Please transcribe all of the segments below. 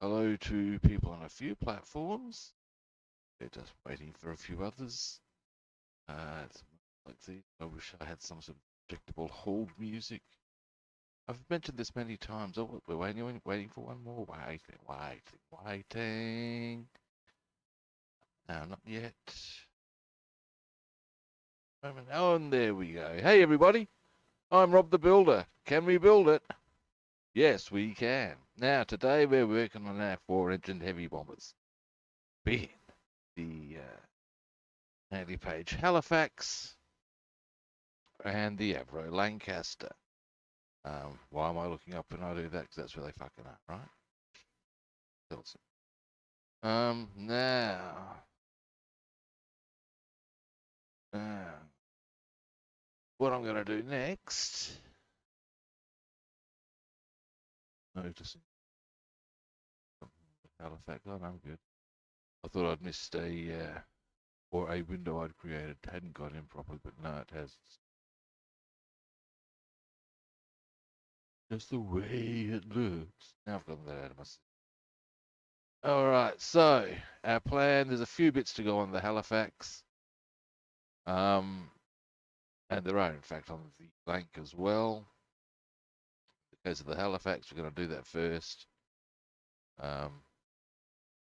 Hello to people on a few platforms. They're just waiting for a few others. Like these. I wish I had some sort of predictable hold music. I've mentioned this many times. Oh, we're waiting for one more. Waiting. No, not yet. Moment. Oh, and there we go. Hey, everybody. I'm Rob the Builder. Can we build it? Yes, we can. Now, today we're working on our 4-engine heavy bombers. Being the Handley Halifax and the Avro Lancaster. Why am I looking up when I do that? Because that's where they fucking are, right? Now, what I'm going to do next. Noticing Halifax. Oh, no, I'm good. I thought I'd missed a window I'd created. Hadn't got in properly, but no, it has. Just the way it looks. Now I've got that out of my system. All right, so our plan. There's a few bits to go on the Halifax. And there are, in fact, on the blank as well. In the case of the Halifax, we're going to do that first.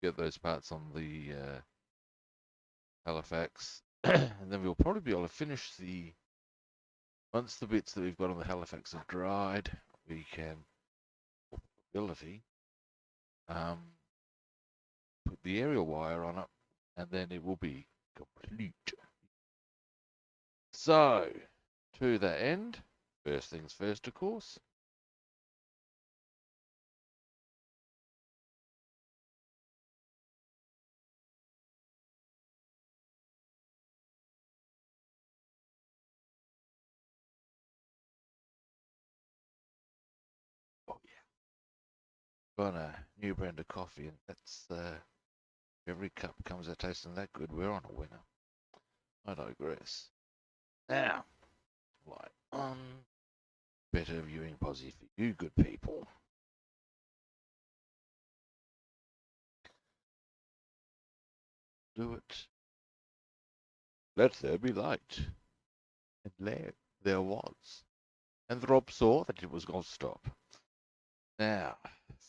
Get those parts on the Halifax. And then we'll probably be able to finish once the bits that we've got on the Halifax have dried, we can, for probability, put the aerial wire on it, and then it will be complete. So, to that end, first things first, of course. Oh yeah, got a new brand of coffee, and that's every cup comes out tasting that good. We're on a winner. I digress. Now, light on. Better viewing posse for you, good people. Do it. Let there be light. And there was. And Rob saw that it was going to stop. Now,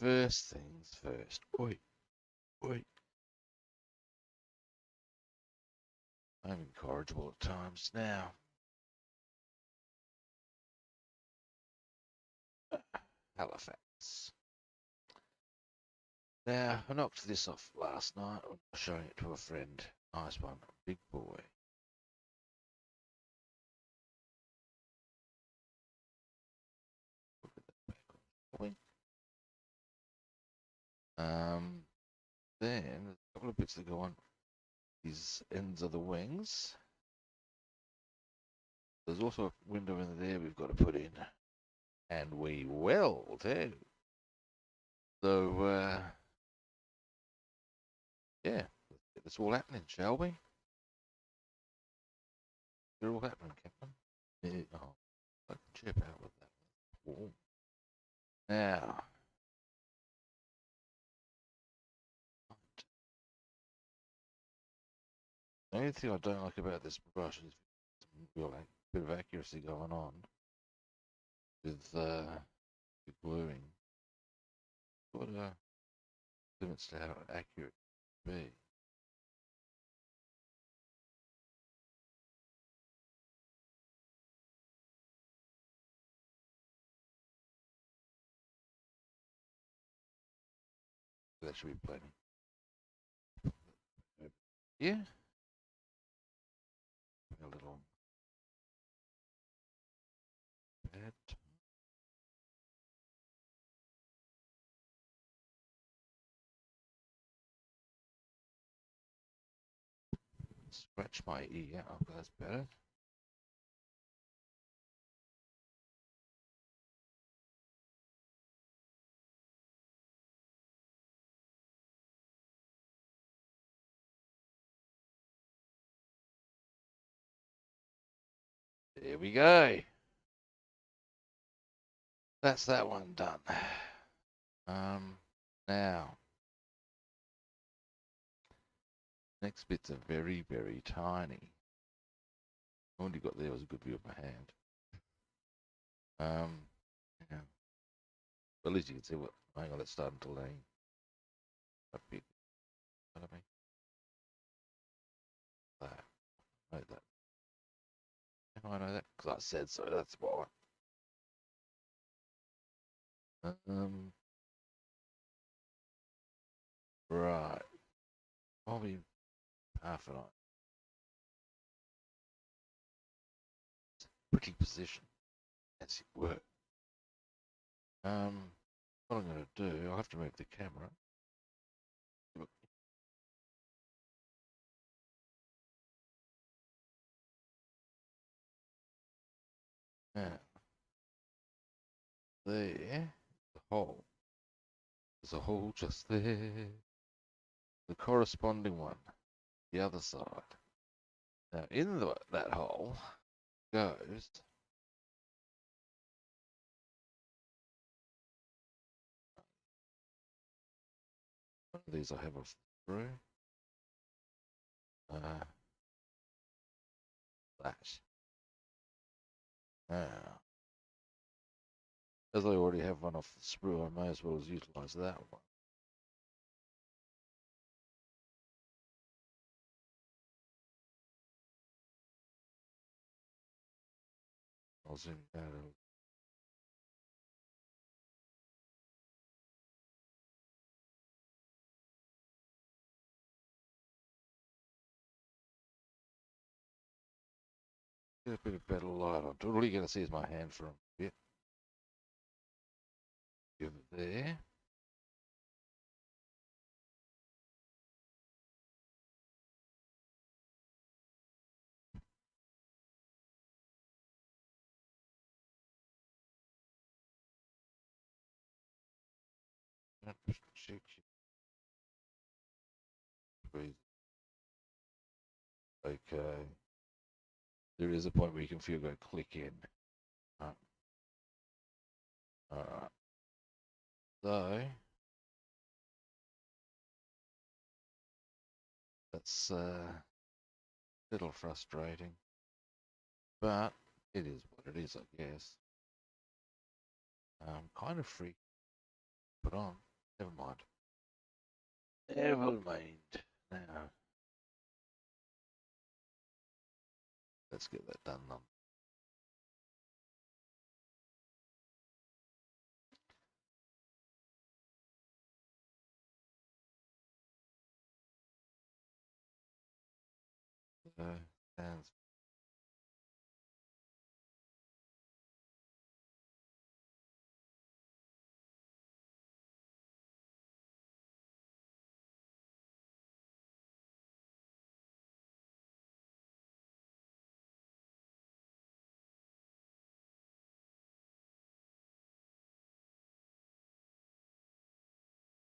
first things first. Oi. I'm incorrigible at times. Now, Halifax. Now, I knocked this off last night. I was showing it to a friend. Nice one. Big boy. Then there's a couple of bits that go on these ends of the wings. There's also a window in there we've got to put in. And we will too. So, yeah, let's get this all happening, shall we? Get it all happening, Captain. Yeah, oh, I can chip out with that. Whoa. Now, the only thing I don't like about this brush is a bit of accuracy going on with gluing. What limits to how accurate it can be. That should be plenty. Yeah. A little pad. Scratch my ear. Oh, that's better. There we go. That's that one done. Now, next bits are very, very tiny. All you got there was a good view of my hand. Yeah. But at least you can see what. Hang on, that's starting to lean. A bit. What I mean? That. Know that. How do I know that? Because I said so. That's why. Right. Probably half an eye. Pretty position. As it were. What I'm going to do, I'll have to move the camera. Now, there, the hole. There's a hole just there. The corresponding one, the other side. Now, in that hole goes one of these I have off the screw. That. Now, as I already have one off the sprue, I may as well utilize that one. I'll zoom out a little. Get a bit of better light on. All you're going to see is my hand for a bit. Give it there. Okay. There is a point where you can feel go click in. Alright. So that's a little frustrating. But it is what it is, I guess. Kind of free. Put on. Never mind. Never mind. Now, let's get that done. And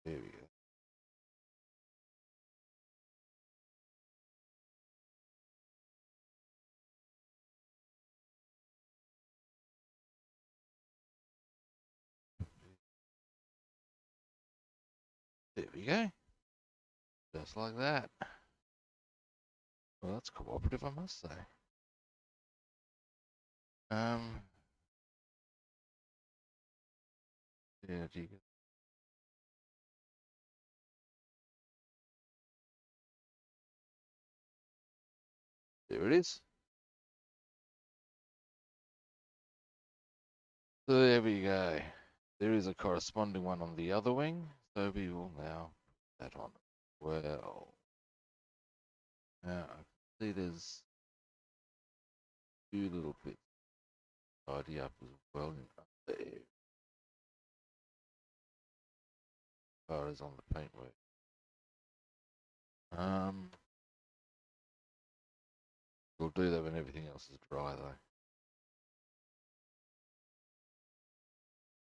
there we go. There we go. Just like that. Well, that's cooperative, I must say. Yeah, there it is. So there we go. There is a corresponding one on the other wing, so we will now put that on. Well, now I can see there's two little bits tidy up as well. There. Far as on the paintwork. We'll do that when everything else is dry, though.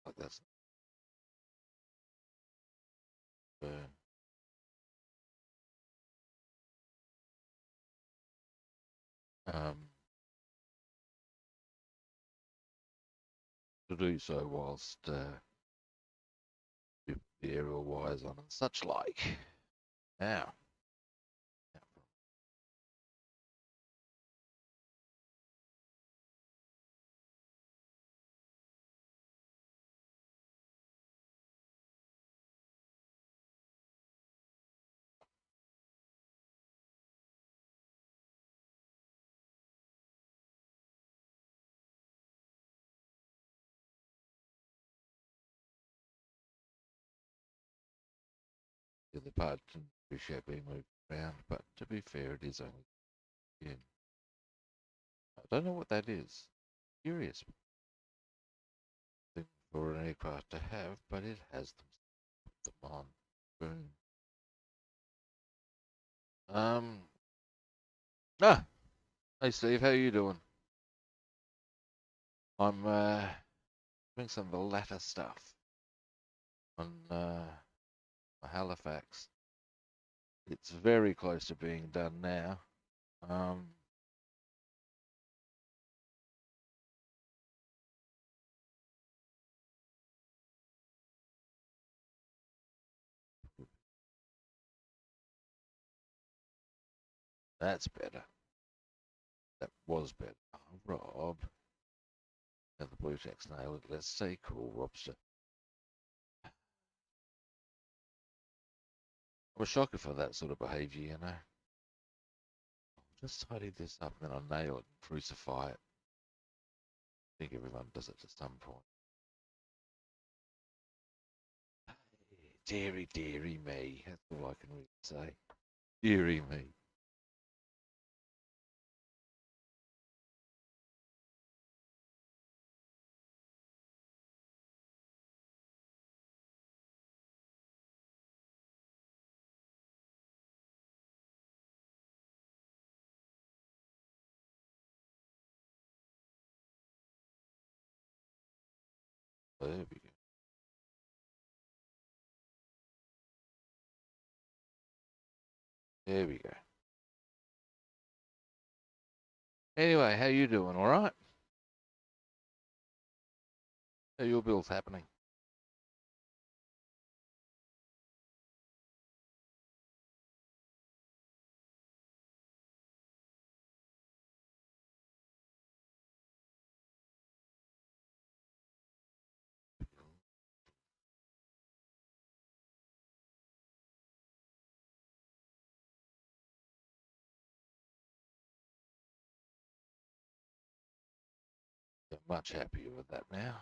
Like that's. Um, to do so whilst the aerial wires on and such like. Now, the other part didn't appreciate being moved around, but to be fair, it is only in. I don't know what that is. Curious thing for an aircraft to have, but it has them. Put them on. Boom. Ah, hey Steve, how you doing? I'm doing some of the latter stuff on Halifax. It's very close to being done now. Um, that's better. That was better. Oh, Rob. Now the blue text nailed it. Let's say cool, Robster. I was shocked for that sort of behaviour, you know. I'll just tidy this up and then I'll nail it and crucify it. I think everyone does it to some point. Deary, deary me. That's all I can really say. Deary me. There we go. There we go. Anyway, how you doing? All right? How your bills happening? I'm much happier with that now.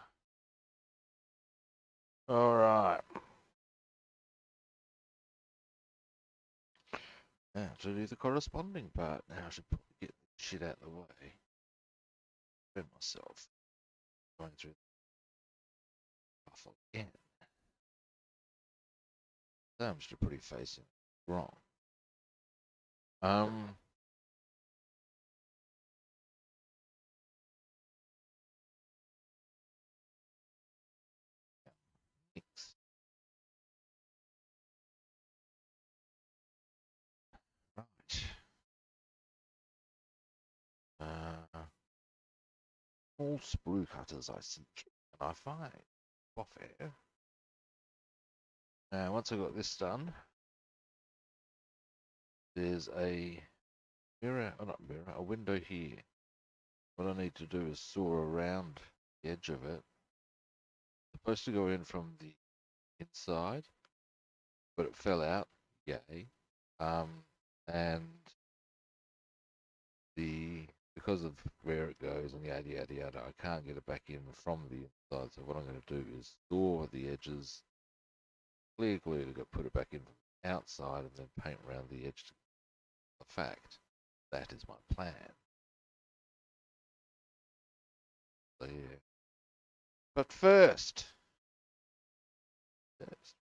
All right. Now to do the corresponding part. Now I should probably get this shit out of the way. Spend myself going through the stuff again. So I'm still pretty facing wrong. Um, mix. Right. All sprue cutters I seek and I find. Off air. Now once I got this done, there's a mirror, oh not mirror, a window here. What I need to do is saw around the edge of it. It's supposed to go in from the inside, but it fell out. Yay. And because of where it goes and yada yada yada, I can't get it back in from the inside. So what I'm going to do is saw the edges, clear to put it back in from the outside, and then paint around the edge. To the fact that is my plan. So yeah. But first, yes.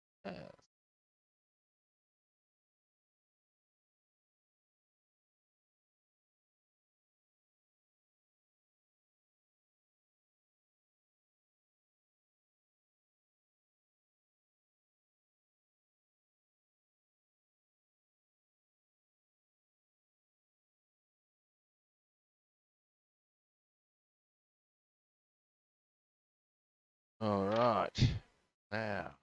All right. Now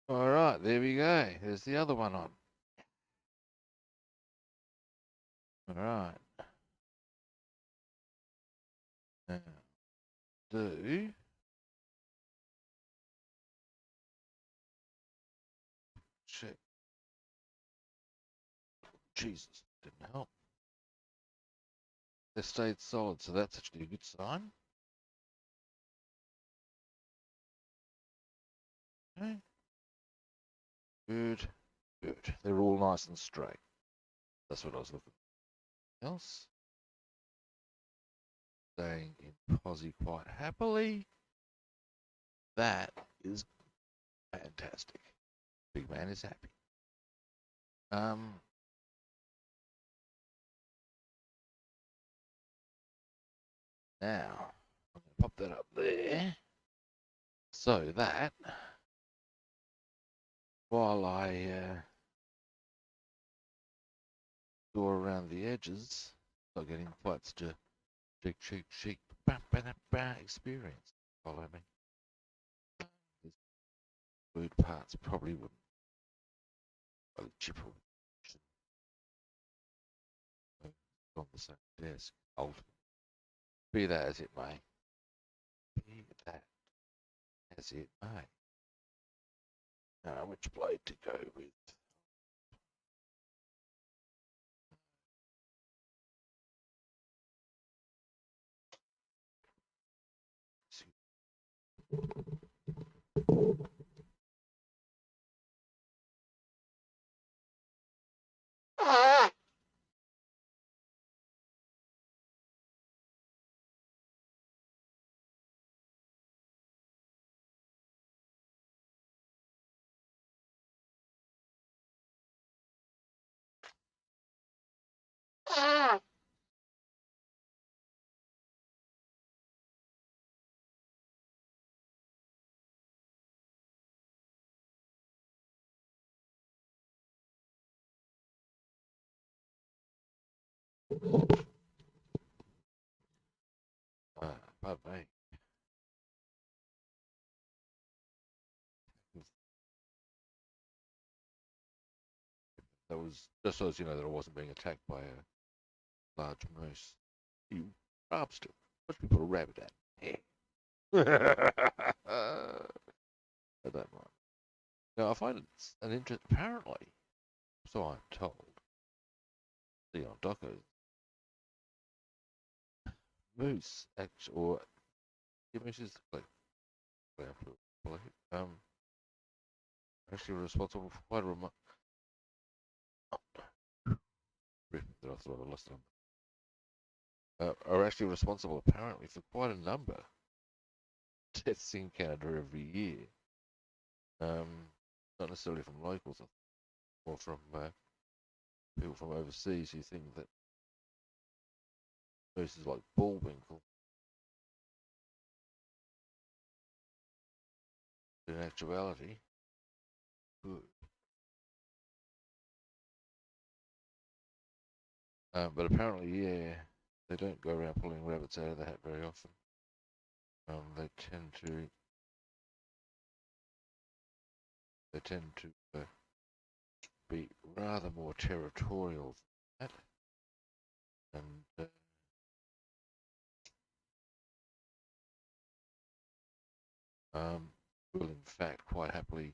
All right, there we go. There's the other one on. All right. Now, do check. Jesus, didn't help. They stayed solid, so that's actually a good sign. Okay. Good, good. They're all nice and straight. That's what I was looking for. Else, staying in posi quite happily. That is fantastic. Big man is happy. Um, Now I'm gonna pop that up there, so that while I go around the edges, not getting quite such a cheek experience. Follow me. These food parts probably wouldn't really chip away. On the same desk. Ultimately, be that as it may. Be that as it may. Now, which blade to go with? Pardon me. That was just so as you know that I wasn't being attacked by a large moose. You grabs to. What should we put a rabbit at? I don't mind. Now I find it's an interest. Apparently, so I'm told. See on docos, moose actually, or yeah, moose is like actually responsible for quite a remote. That I thought I lost them. Are actually responsible apparently for quite a number of deaths in Canada every year. Not necessarily from locals, or from people from overseas who think that moose is like bullwinkle. In actuality, good. But apparently, yeah, they don't go around pulling rabbits out of the hat very often. They tend to be rather more territorial than that, and will in fact quite happily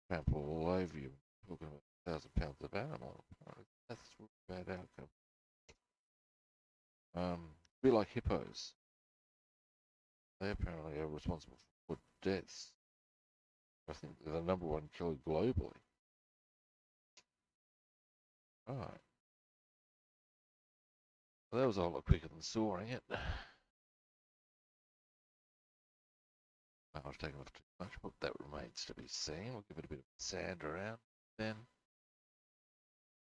trample all over you. Talking about 1,000 pounds of animal, that's a bad outcome. Be like hippos. They apparently are responsible for deaths. I think they're the number one killer globally. Alright. Well, that was a whole lot quicker than sawing it. I was taking off too much, but that remains to be seen. We'll give it a bit of sand around. Then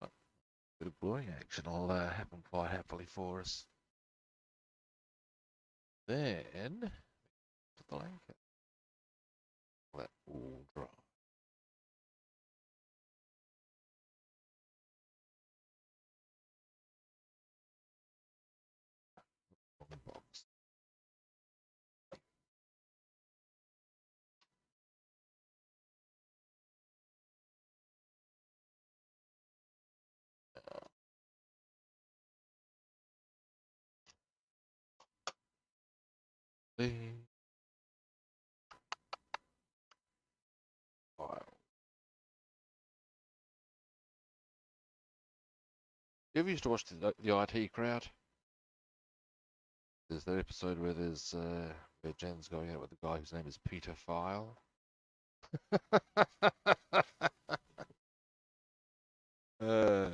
a bit of gluing action will happen quite happily for us. Then put the blanket. Let all dry. Box. File. You ever used to watch the IT Crowd? There's that episode where where Jen's going out with a guy whose name is Peter File. uh,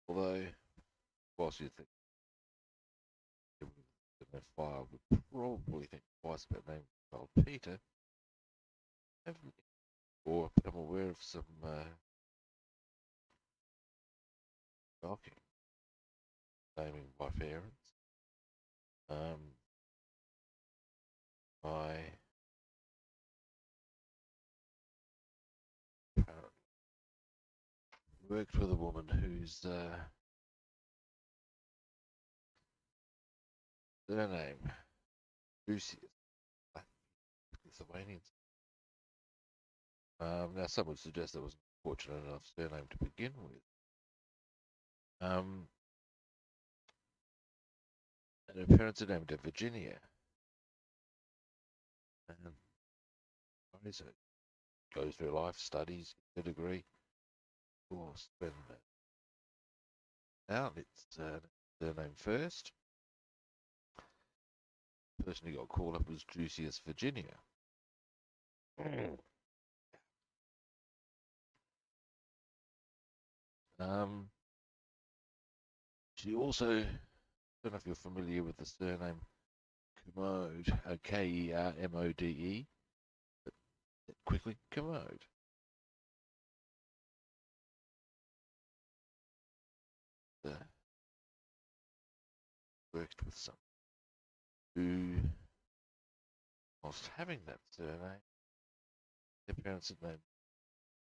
although, whilst you think the File would probably think twice about naming the child Peter, haven't you? Or I'm aware of some shocking naming by parents. I apparently worked with a woman whose surname, Lucius, Lithuanians. Now, some would suggest that was an fortunate enough surname to begin with. And her parents are named Virginia. And so goes through life, studies, a degree, of course. When now it's surname first. The person who got called up was Drusius Virginia. She also, I don't know if you're familiar with the surname Commode, Kermode, but quickly, Commode. Worked with some who, whilst having that surname, their parents had named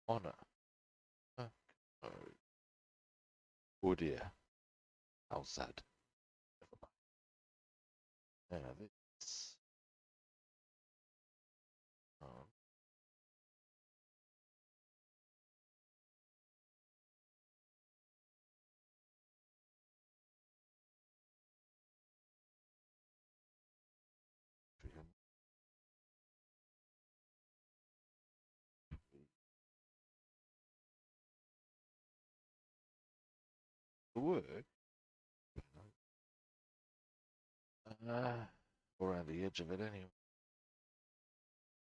Honor. Oh dear, how sad. Now this. Um, work around the edge of it anyway.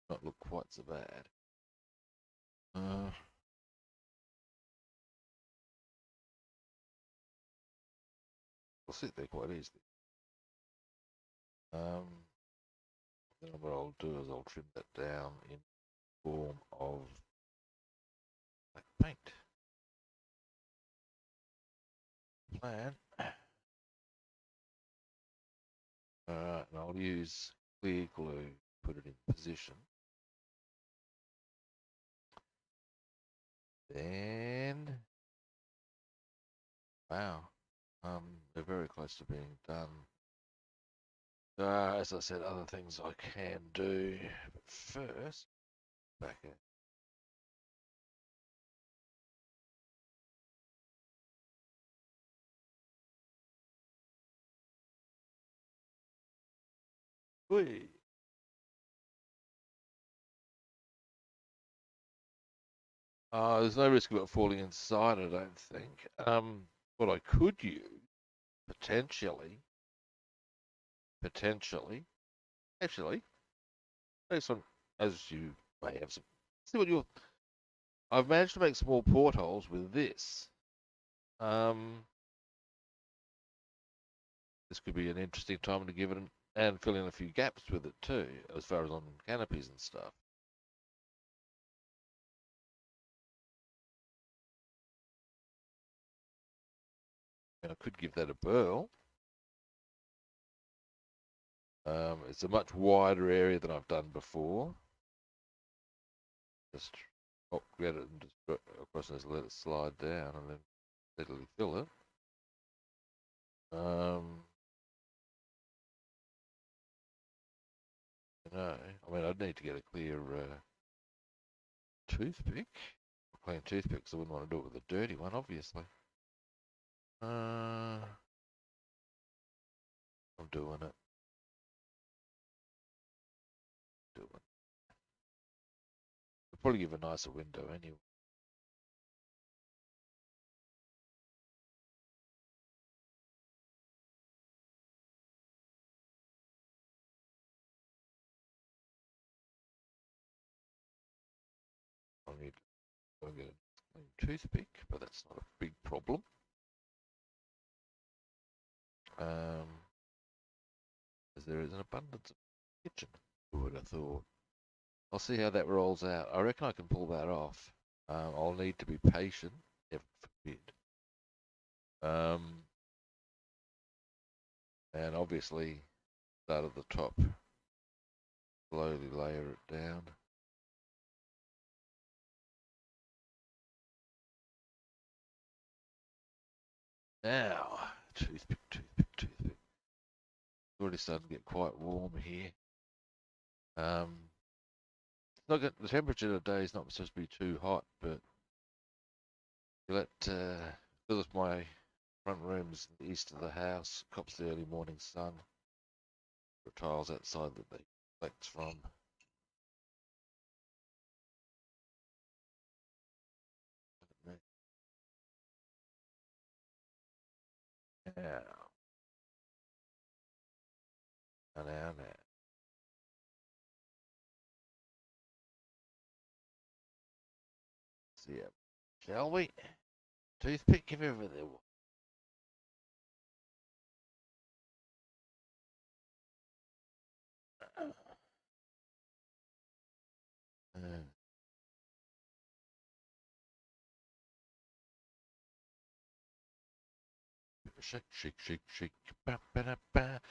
Not look quite so bad. Will sit there quite easily. Then what I'll do is I'll trim that down in form of black paint. Plan. Alright, and I'll use clear glue, put it in position. Then, wow, they're very close to being done. As I said, other things I can do, but first, back in. Whee! There's no risk of it falling inside, I don't think. What I could use, potentially, actually, this one, as you may have some, see what you're, I've managed to make small portholes with this. This could be an interesting time to give it and fill in a few gaps with it too, as far as on canopies and stuff. And I could give that a burl. It's a much wider area than I've done before. Just get it and just across and just let it slide down and then steadily fill it. No, I mean, I'd need to get a clear toothpick. A clean toothpick, so I wouldn't want to do it with a dirty one, obviously. I'm doing it. Doing it. I'll probably give a nicer window anyway. I'll need to go get a clean toothpick, but that's not a big problem. As there is an abundance of kitchen. Who would have thought? I'll see how that rolls out. I reckon I can pull that off. I'll need to be patient, heaven forbid. And obviously start at the top, slowly layer it down. Now, toothpick. It's already starting to get quite warm here. Not the temperature today is not supposed to be too hot, but you let because my front room's east of the house, cops the early morning sun. The tiles outside that they collect from. Now, now. See ya. Shall we? Toothpick if ever there was. Shake, ba ba da ba.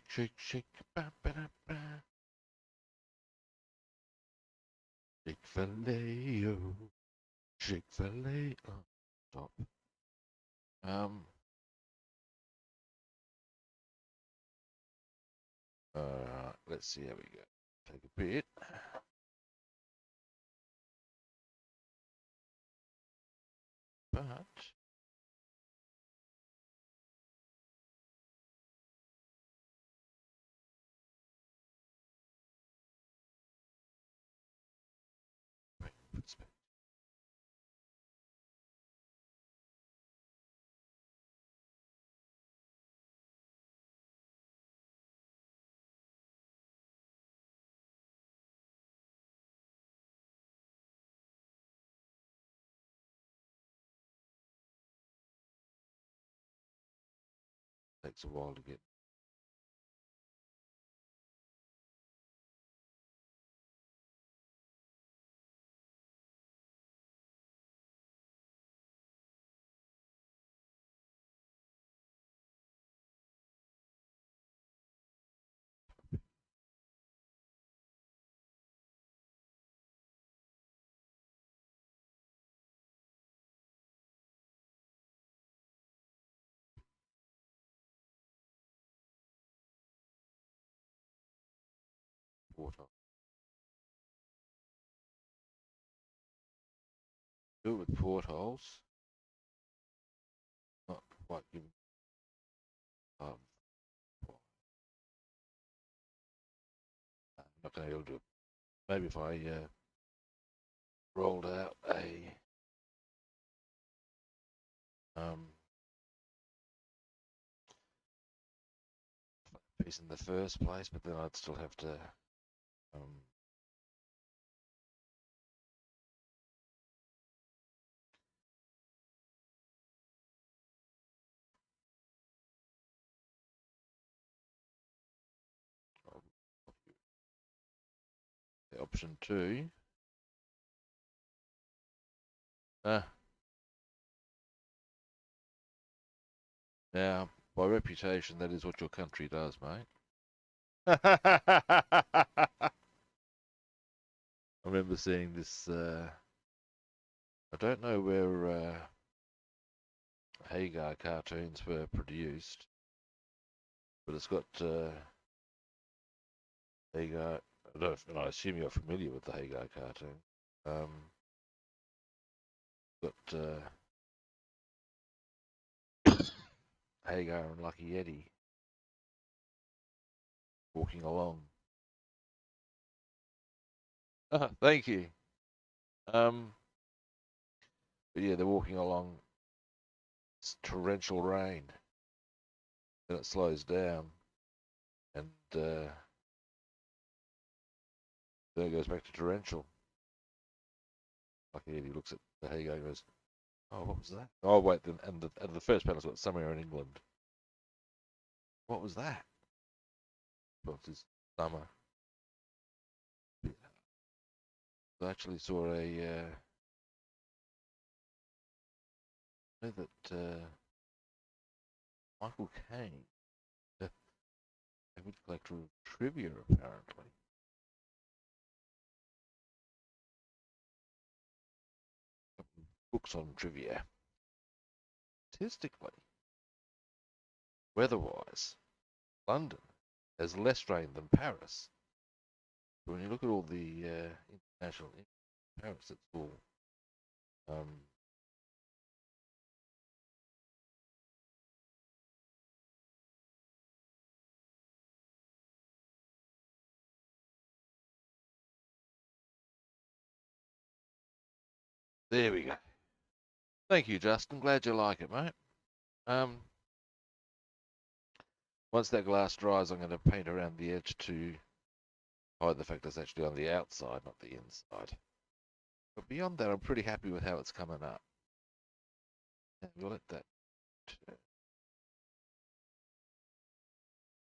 Shake, ba ba da ba. Chick-fil-A, oh. Chick-fil-A, oh. Stop. Let's see how we go. Take a bit. But takes a while to get. Water. Do it with portholes. Not quite giving. I'm not going to be able to do it. Maybe if I rolled out a piece in the first place, but then I'd still have to option 2. Now, by reputation, that is what your country does, mate. I remember seeing this. I don't know where Hagar cartoons were produced, but it's got Hagar And I assume you're familiar with the Hagar cartoon. Got Hagar and Lucky Eddie walking along. Thank you. But yeah, they're walking along. It's torrential rain. Then it slows down, and then it goes back to torrential. Lucky Eddie looks at the Hagar and goes, "Oh, what was that?" Oh, wait, and the first panel's got somewhere in England. What was that? Well, it's summer. I actually saw a know that Michael Caine, a avid collector of trivia, apparently. Books on trivia. Statistically, weather-wise, London has less rain than Paris. But when you look at all the international Paris, it's all there we go. Thank you, Justin. Glad you like it, mate. Once that glass dries, I'm going to paint around the edge to hide the fact it's actually on the outside, not the inside. But beyond that, I'm pretty happy with how it's coming up. And we'll let that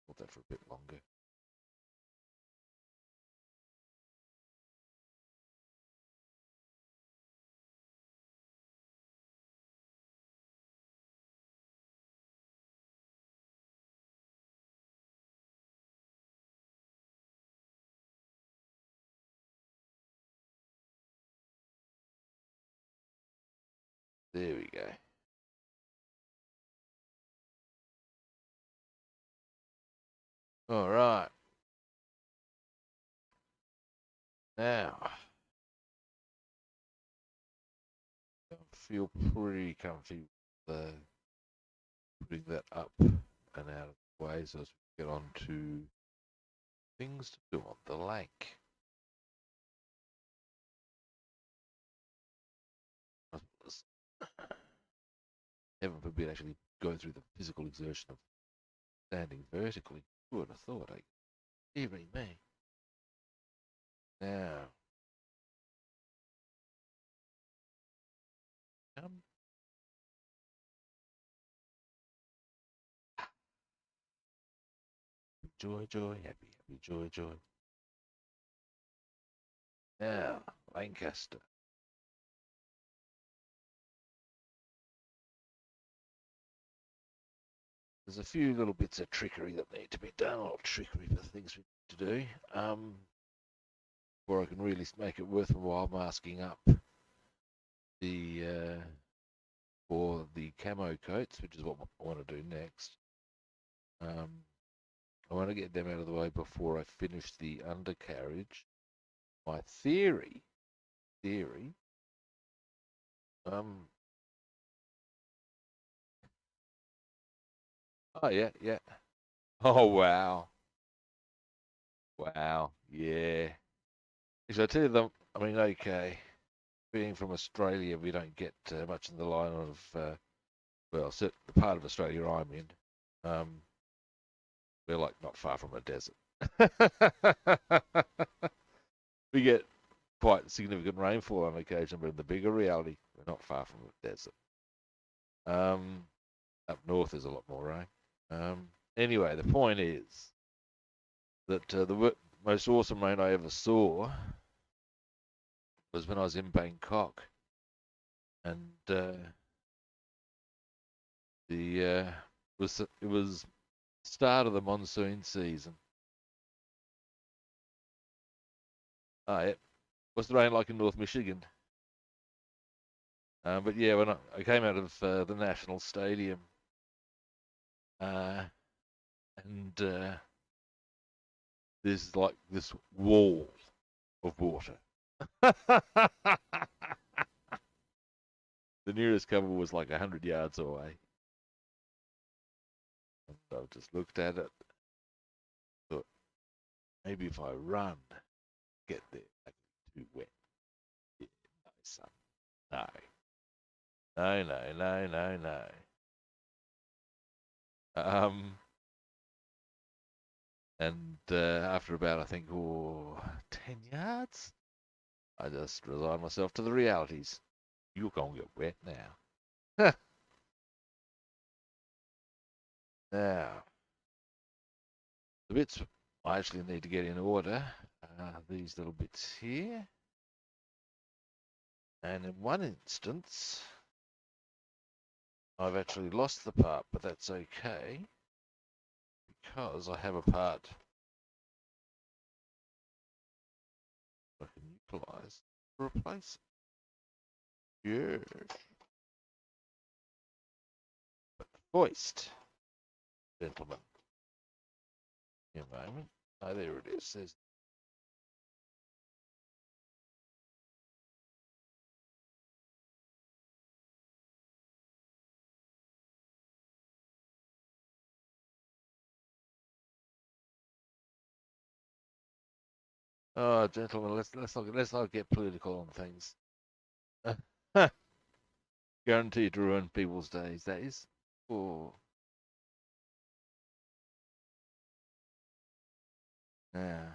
hold that for a bit longer. There we go. All right. Now, I feel pretty comfy with putting that up and out of the way so as we get on to things to do on the lake. Heaven forbid actually going through the physical exertion of standing vertically. Who would have thought? Even me. Now, joy, joy, happy, happy, joy, joy. Now, Lancaster. There's a few little bits of trickery that need to be done, or trickery for things we need to do, before I can really make it worthwhile masking up the for the camo coats, which is what I want to do next. I want to get them out of the way before I finish the undercarriage. My theory, oh yeah, yeah. Oh wow, wow, yeah. So I tell you them, I mean, okay, being from Australia, we don't get much in the line of, well, the part of Australia I'm in, we're like not far from a desert. We get quite significant rainfall on occasion, but in the bigger reality, we're not far from a desert. Up north, there's a lot more rain. Anyway, the point is that the most awesome rain I ever saw was when I was in Bangkok, and it was start of the monsoon season. Oh, yeah. What's the rain like in North Michigan? But yeah, when I came out of the National Stadium, and there's like this wall of water. The nearest cover was like 100 yards away. And I just looked at it, thought, maybe if I run, get there, that'd be too wet. Yeah, no, son. No. No, no, no, no, no. And after about, I think, 10 yards, I just resigned myself to the realities. You're going to get wet now. Now, the bits I actually need to get in order are these little bits here. And in one instance, I've actually lost the part, but that's okay, because I have a part I can utilize to replace it. Yeah. But the hoist, gentlemen, in a moment. Oh, there it is. There's... Oh, gentlemen, let's not get political on things. Guaranteed to ruin people's days. That is. Oh, yeah.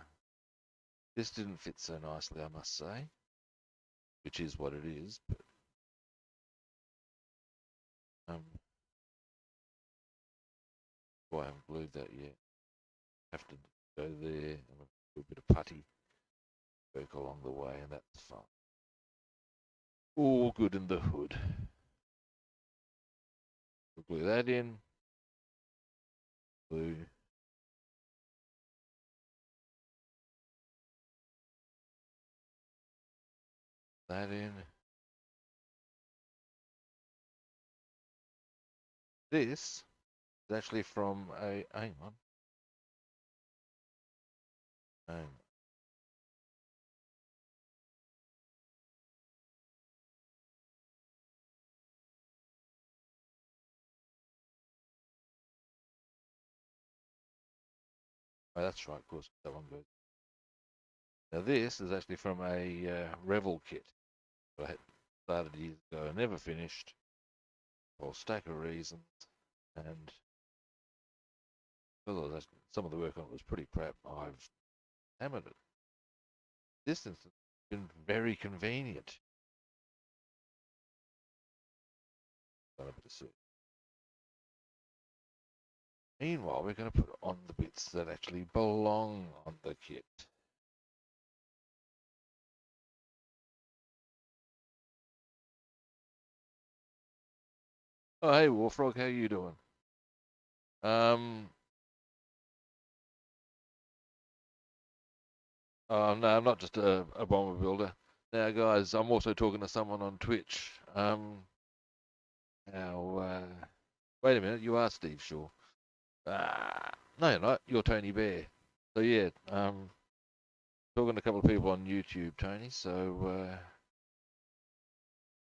This didn't fit so nicely, I must say, which is what it is. But I haven't glued that yet. Have to go there and do a bit of putty work along the way, and that's fun. All good in the hood. We'll glue that in. Glue. That in. This is actually from a. Hang on. Hang on. Oh, that's right, of course. That one goes. Now, this is actually from a Revel kit that I had started years ago and never finished for a stack of reasons. And because some of the work on it was pretty crap, I've hammered it. This instance has been very convenient. Got a bit of soup. Meanwhile, we're going to put on the bits that actually belong on the kit. Oh, hey, Warfrog, how you doing? No, I'm not just a bomber builder. Now, guys, I'm also talking to someone on Twitch. Now, wait a minute, you are Steve Shaw. No, you're not. You're Tony Bear. So yeah, talking to a couple of people on YouTube, Tony. So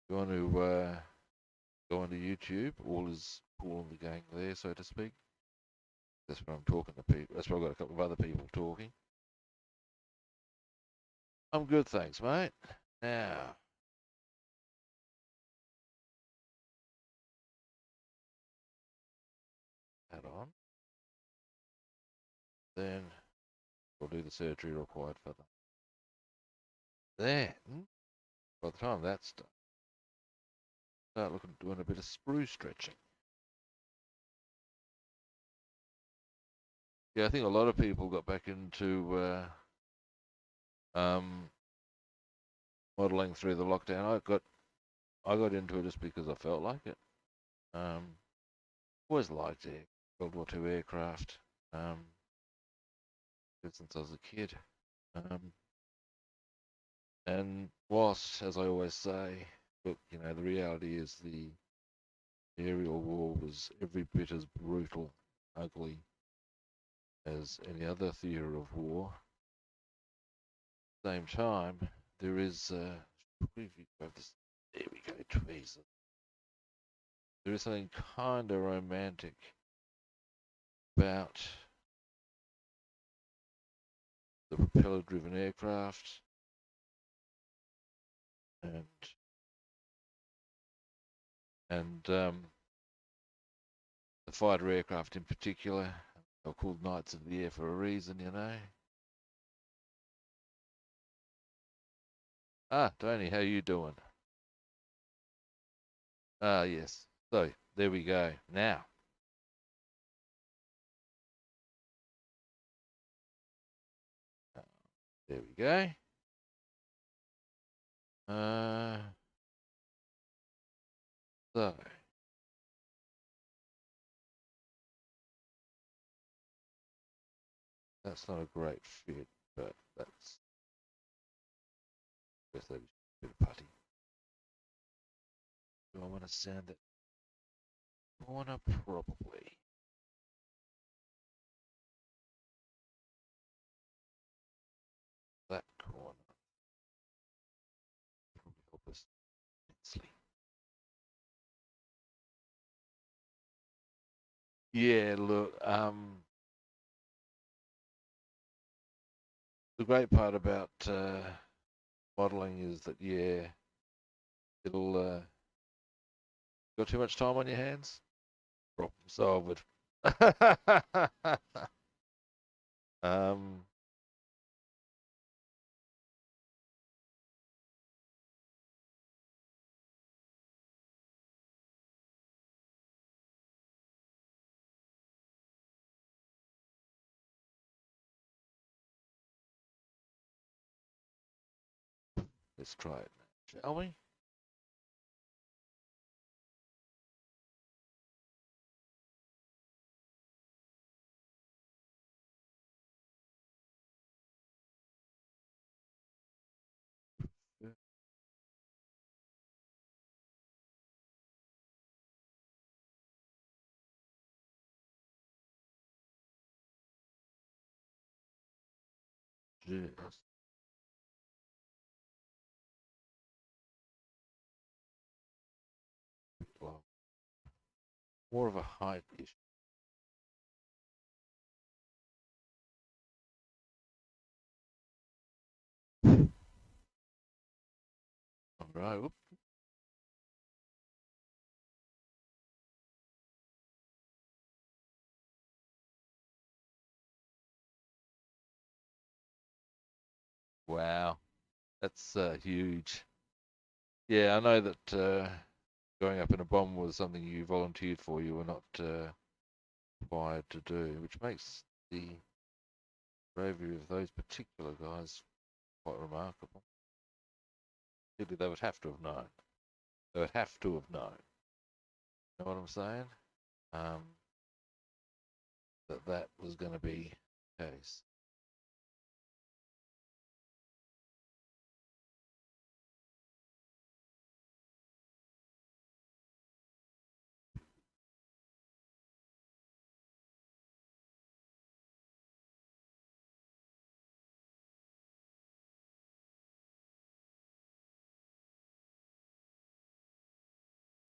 you want to go onto YouTube? All is cool in the gang there, so to speak. That's where I'm talking to people. That's where I've got a couple of other people talking. I'm good, thanks, mate. Now, add on. Then we'll do the surgery required for them. Then, by the time that's done, start looking at doing a bit of sprue stretching. Yeah, I think a lot of people got back into modelling through the lockdown. I got into it just because I felt like it. Always liked World War II aircraft. Since I was a kid. And whilst, as I always say, look, the reality is the aerial war was every bit as brutal, ugly as any other theatre of war. At the same time, there is there we go, trees. There is something kind of romantic about the propeller-driven aircraft and the fighter aircraft in particular. They're called Knights of the Air for a reason, you know. Ah, Tony, how you doing? Ah, yes. So, there we go. Now, there we go. So, that's not a great fit, but that's just a bit of putty. Do I want to sand it? Corner, probably. That corner probably help us immensely. Yeah, look, the great part about modeling is that, yeah, it'll, got too much time on your hands? Problem solved. um, let's try it now, shall we? Yes. Well, more of a height issue. All right. Whoop. Wow, that's huge. Yeah, I know that going up in a bomb was something you volunteered for. You were not required to do, which makes the bravery of those particular guys quite remarkable. Clearly, they would have to have known. They would have to have known. You know what I'm saying? Um, that was going to be the case.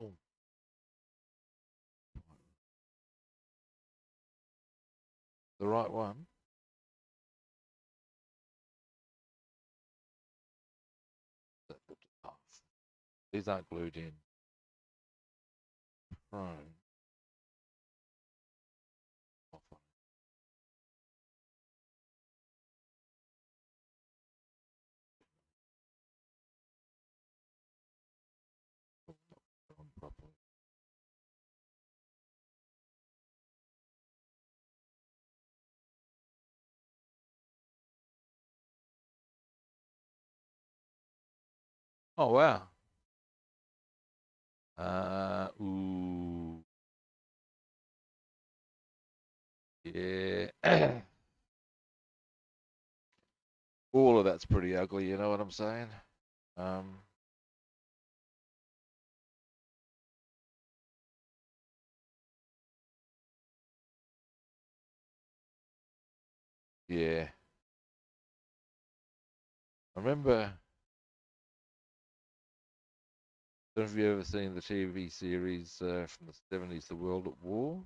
Oh, the right one. Oh, these aren't glued in. Prone. Properly. Oh wow. Ooh. Yeah. All of that's pretty ugly, you know what I'm saying? Um, Yeah. I remember, don't know if you've ever seen the TV series from the 70s, The World at War.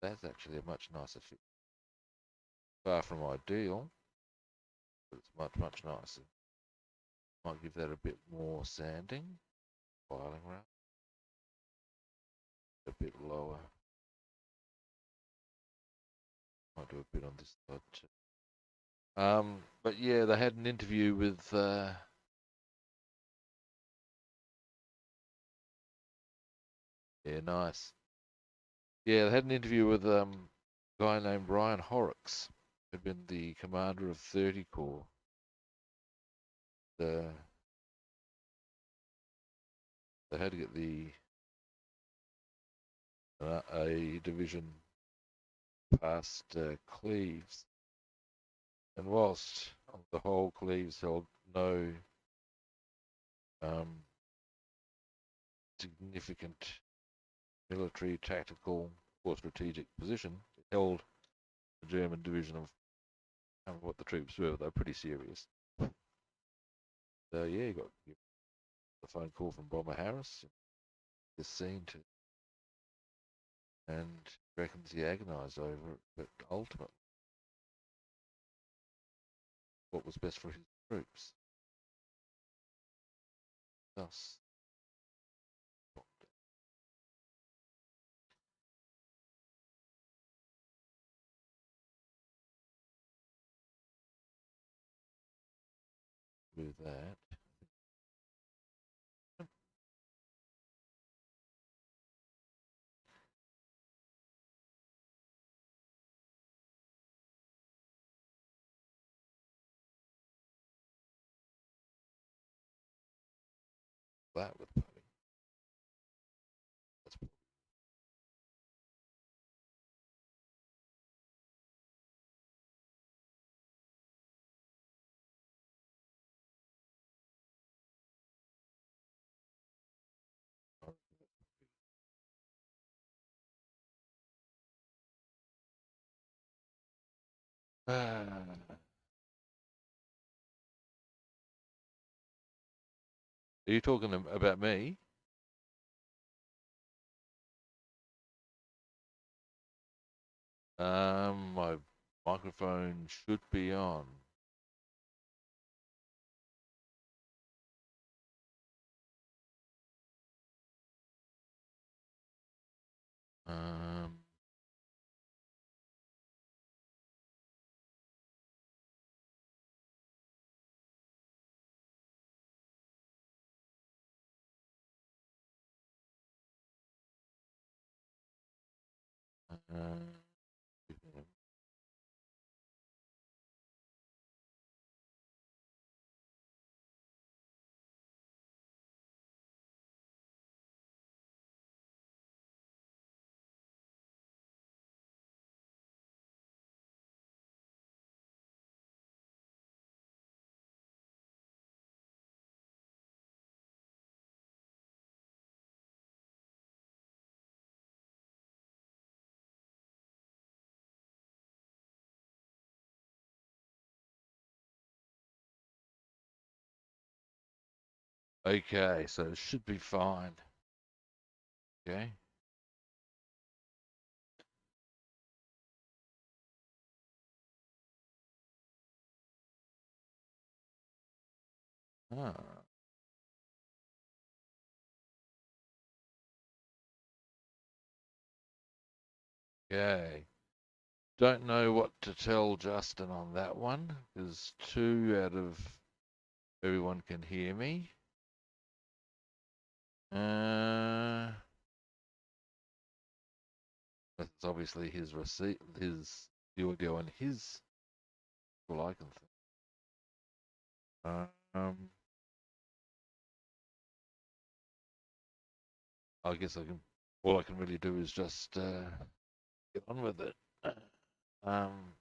That's actually a much nicer ship. Far from ideal, but it's much, much nicer. Might give that a bit more sanding, filing around, a bit lower. Might do a bit on this side too. But yeah, they had an interview with yeah, nice. Yeah, they had an interview with a guy named Ryan Horrocks, who'd been the commander of 30 Corps. The They had to get a division past Cleves, and whilst on the whole Cleves held no um, significant military, tactical, or strategic position, it held the German division of what the troops were. They were pretty serious. So yeah, you got the phone call from Bomber Harris. This scene to, and reckons he agonised over it, but ultimately, what was best for his troops? Thus, with that, that with Putty. That's are you talking about me? My microphone should be on. Um, uh, okay, so it should be fine. Okay. Ah, okay. Don't know what to tell Justin on that one, because 2 out of everyone can hear me. That's obviously his receipt, his the audio on his. All I can think. Um, I guess I can. All I can really do is just get on with it. Um,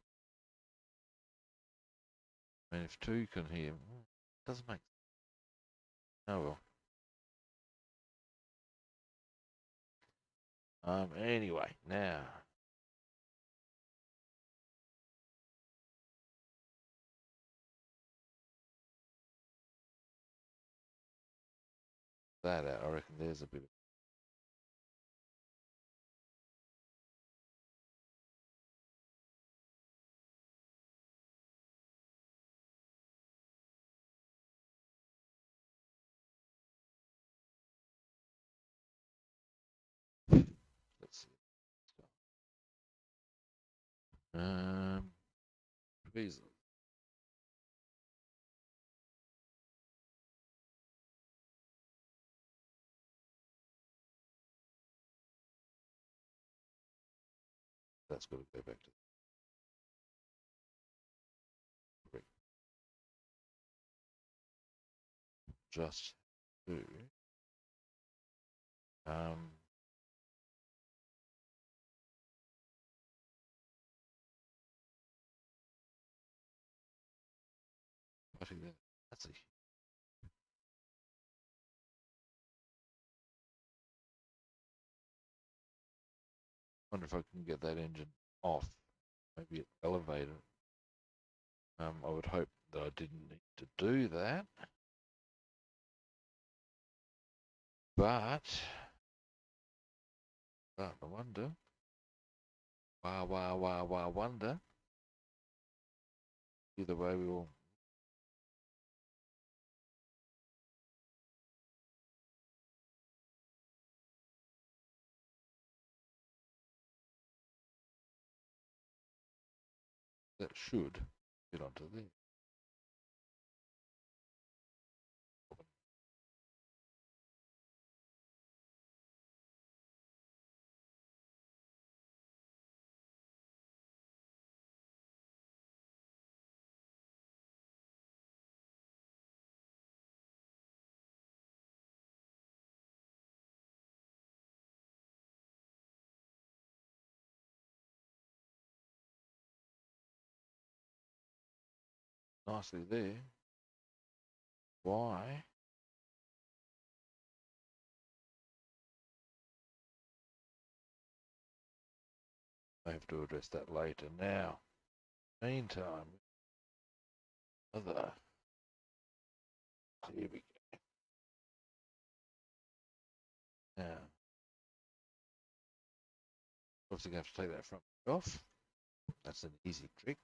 I mean, if 2 can hear, doesn't make. Oh well. Anyway, now that out. I reckon there's a bit of. Let's see. Visa. That's got to go back to the just do. Um, what is that? That's a. Wonder if I can get that engine off. Maybe it elevated. I would hope that I didn't need to do that. But I wonder. Wonder. Either way, we will. That should get onto there. Nicely there. Why? I have to address that later. Now, meantime, other. Here we go. Now, obviously, going to have to take that front off. That's an easy trick.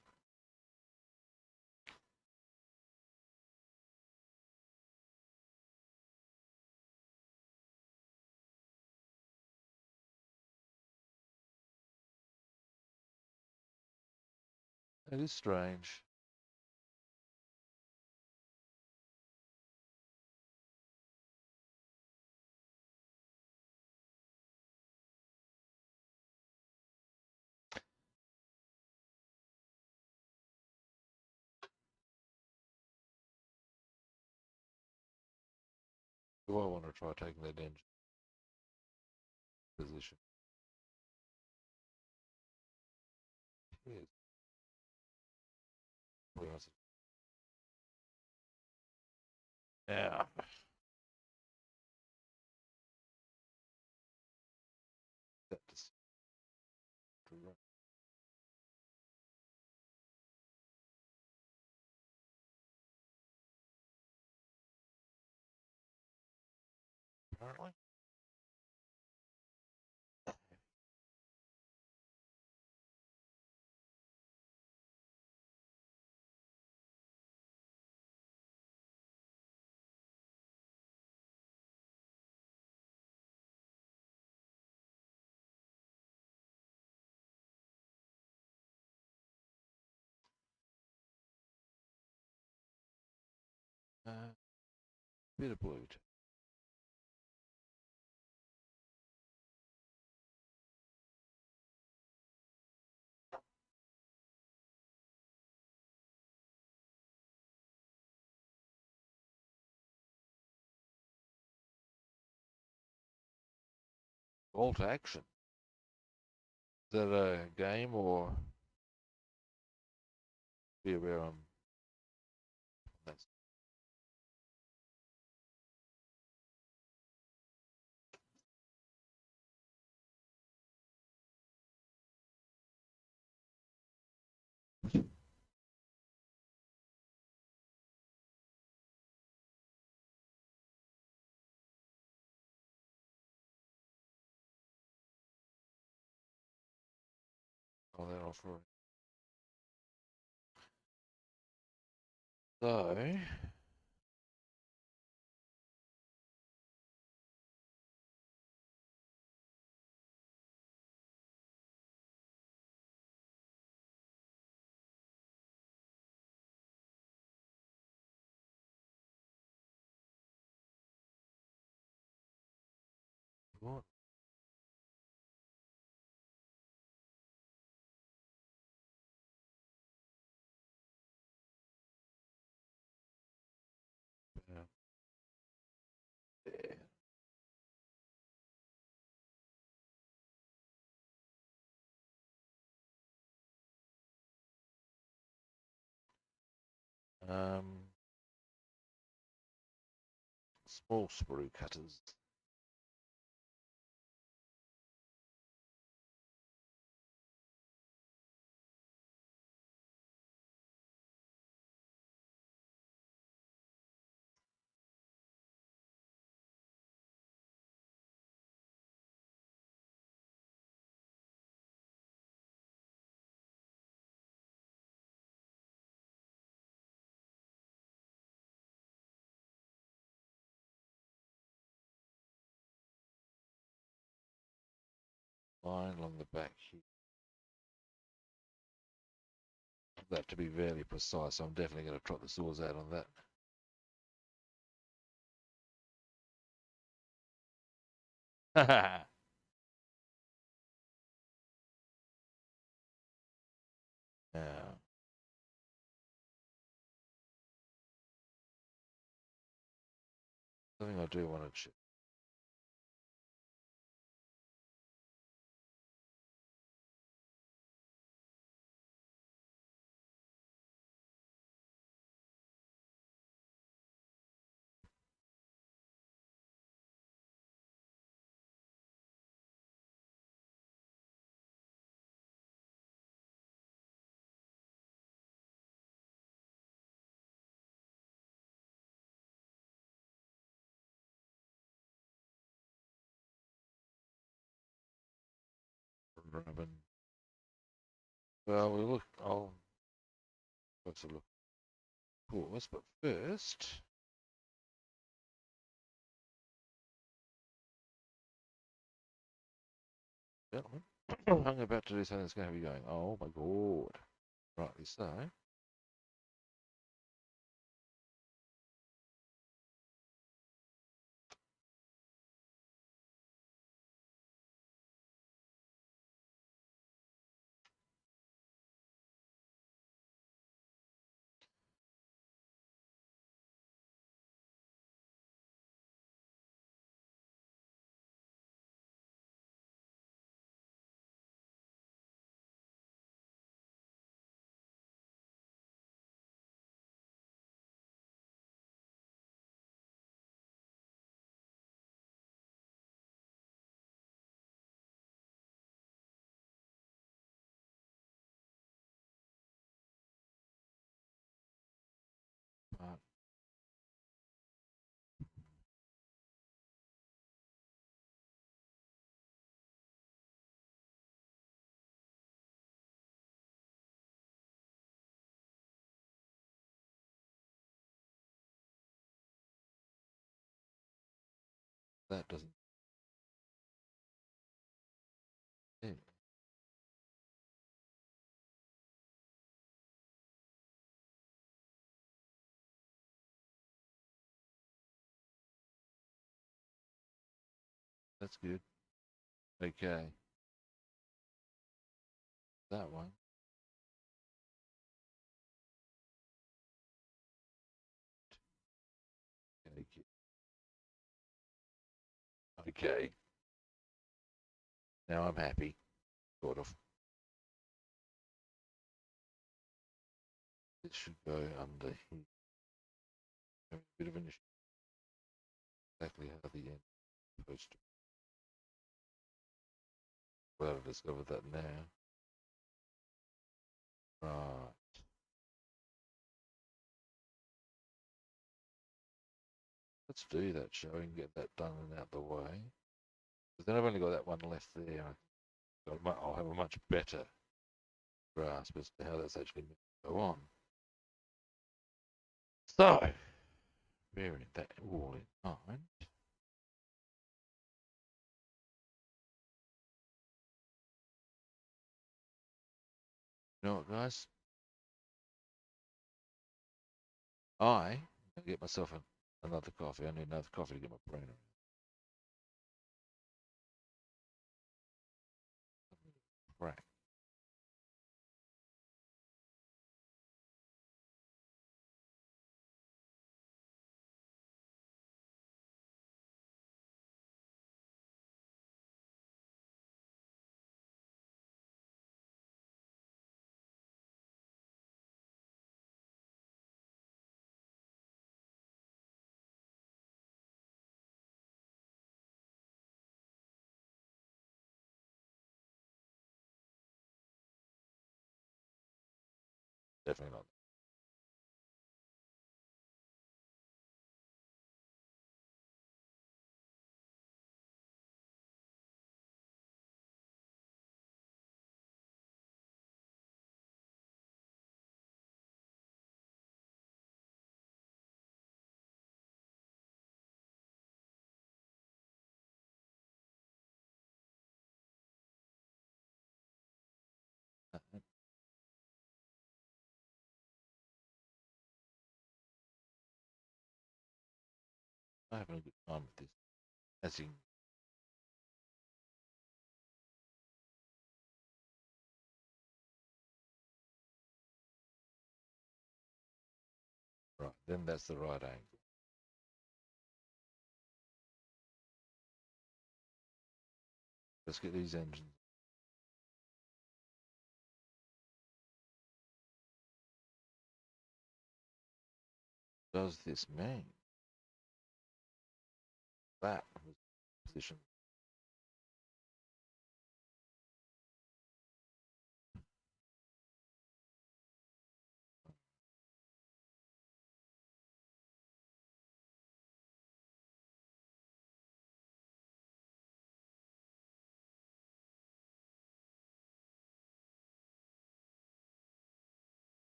That is strange. Do I want to try taking that engine position? Yes. Now, that's apparently. Bit of blue. Alt action. Is that a game or be aware on that's Oh, that offer. So, what? Yeah. There. Small sprue cutters. Line along the back here. That to be fairly precise, so I'm definitely going to trot the saws out on that. Now, something I do want to check. Rubbing. Well, we'll look. I'll let's look. Pause, but first, gentlemen, I'm about to do something that's going to be going. Oh my god! Rightly so. But that doesn't. Yeah, that's good. Okay, that one. Okay. Okay. Now I'm happy. Sort of. It should go under here. A bit of an issue. Exactly how the end is supposed to. Well, I've discovered that now. Right. Let's do that, shall we? And get that done and out the way. Because then I've only got that one left there. I'll have a much better grasp as to how that's actually meant to go on. So, bearing that all in mind, you know what, guys? I get myself another coffee. I need another coffee to get my brain around. Crack. Definitely not. I'm having a good time with this. As in, right, then that's the right angle. Let's get these engines. Does this mean that was position?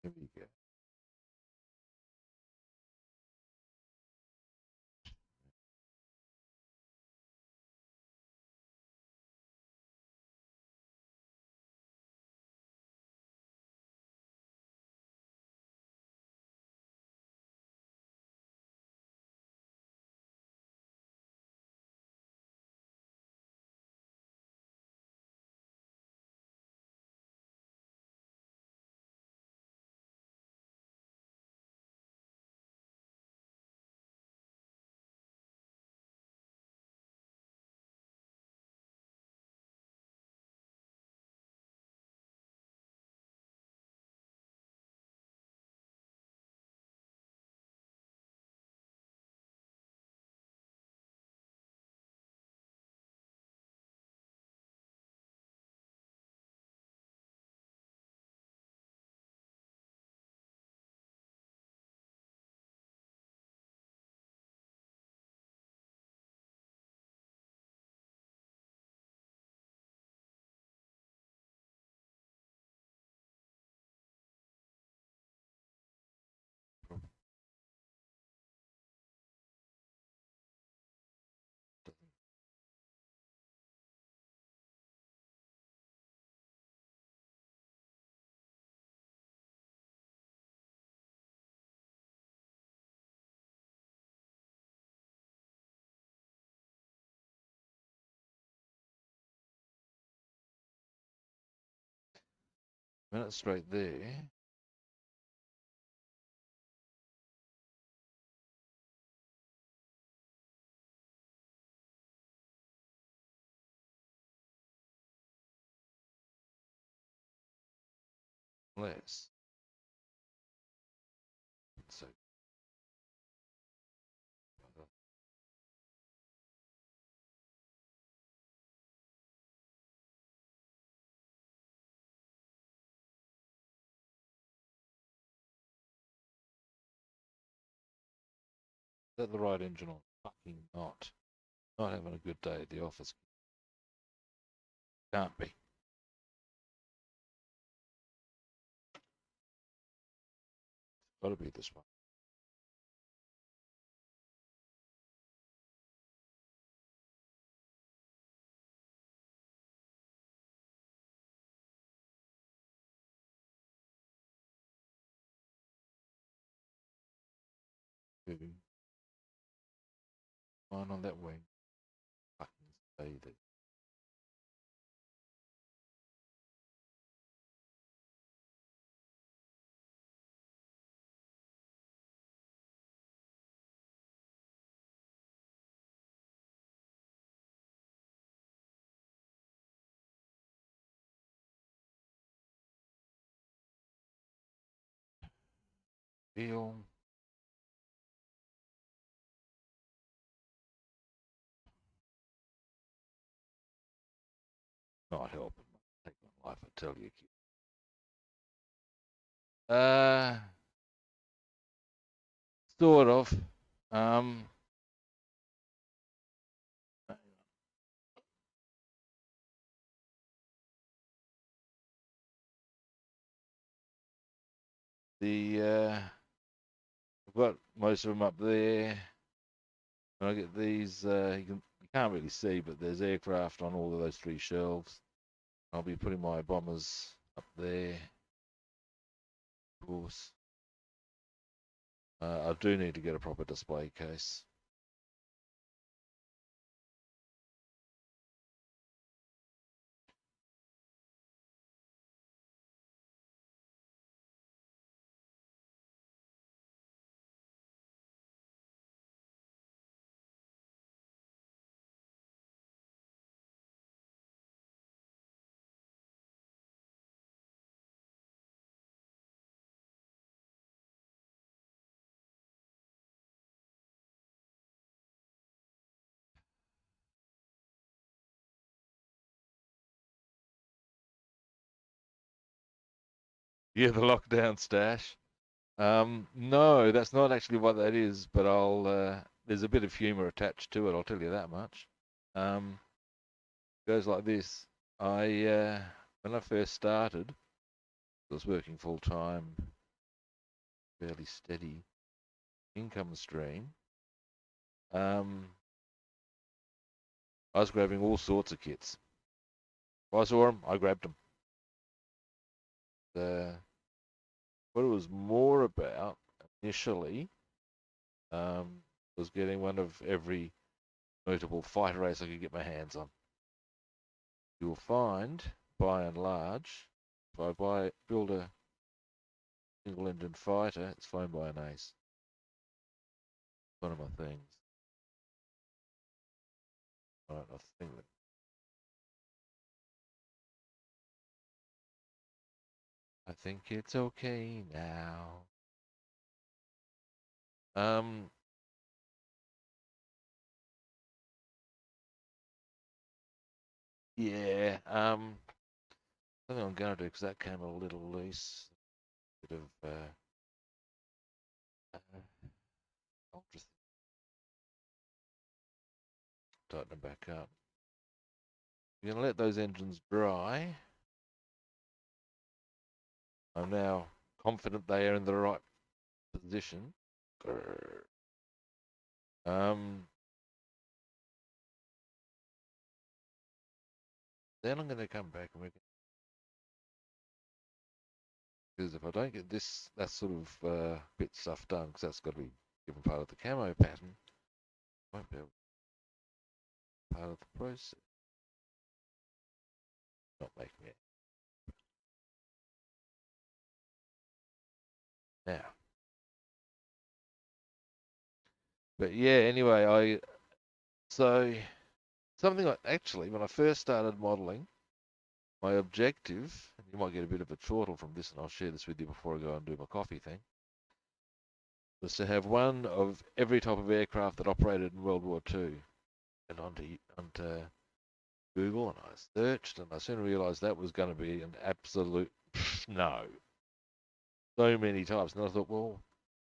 Here we go. Minute straight there. Less. So that the right engine on? Fucking not. Not having a good day at the office. Can't be. Got to be this one. Mine on that wing. Fucking stay there. Feel. Not helping. Take my life, I tell you. Sort of. Um, I've got most of them up there. When I get these, you can't really see, but there's aircraft on all of those 3 shelves. I'll be putting my bombers up there. Of course. I do need to get a proper display case. Yeah, the lockdown stash. No, that's not actually what that is, but there's a bit of humour attached to it, I'll tell you that much. Goes like this. When I first started, I was working full time, fairly steady income stream. I was grabbing all sorts of kits. If I saw them, I grabbed them. What it was more about initially was getting one of every notable fighter race I could get my hands on. You'll find, by and large, if I build a single-engine fighter, it's flown by an ace. One of my things. Right, I think it's okay now. Yeah. I think I'm going to do because that came a little loose. Bit of ultra tighten it back up. You're going to let those engines dry. I'm now confident they are in the right position. Then I'm going to come back and because if I don't get that sort of bit stuff done, because that's got to be given part of the camo pattern, I won't be able to part of the process. Not making it. Now. But yeah, anyway, so something like, actually, when I first started modelling, my objective, and you might get a bit of a chortle from this, and I'll share this with you before I go and do my coffee thing, was to have one of every type of aircraft that operated in World War II. And onto Google, and I searched, and I soon realised that was going to be an absolute no. So many types, and I thought, well,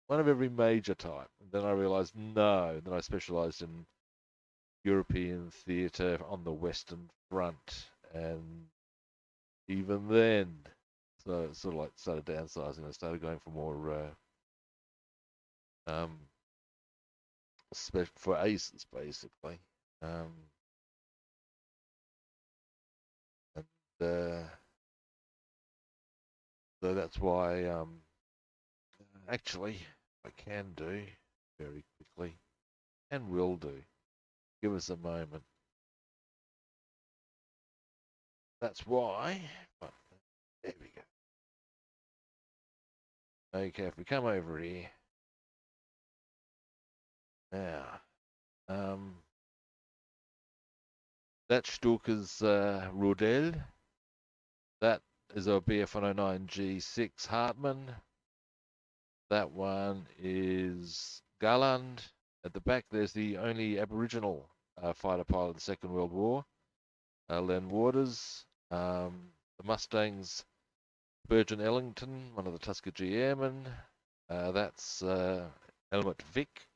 one of every major type. And then I realised no. And then I specialised in European theatre on the Western Front, and even then, so it sort of like started downsizing. I started going for more for aces basically, and so that's why actually I can do very quickly and will do. Give us a moment. That's why. But there we go. Okay, if we come over here now, that Stuka's Rudel. That is a BF 109G6 Hartmann. That one is Garland. At the back, there's the only Aboriginal fighter pilot of the Second World War, Len Waters. The Mustangs, Burgeon Ellington, one of the Tuskegee Airmen. That's Helmut Vick.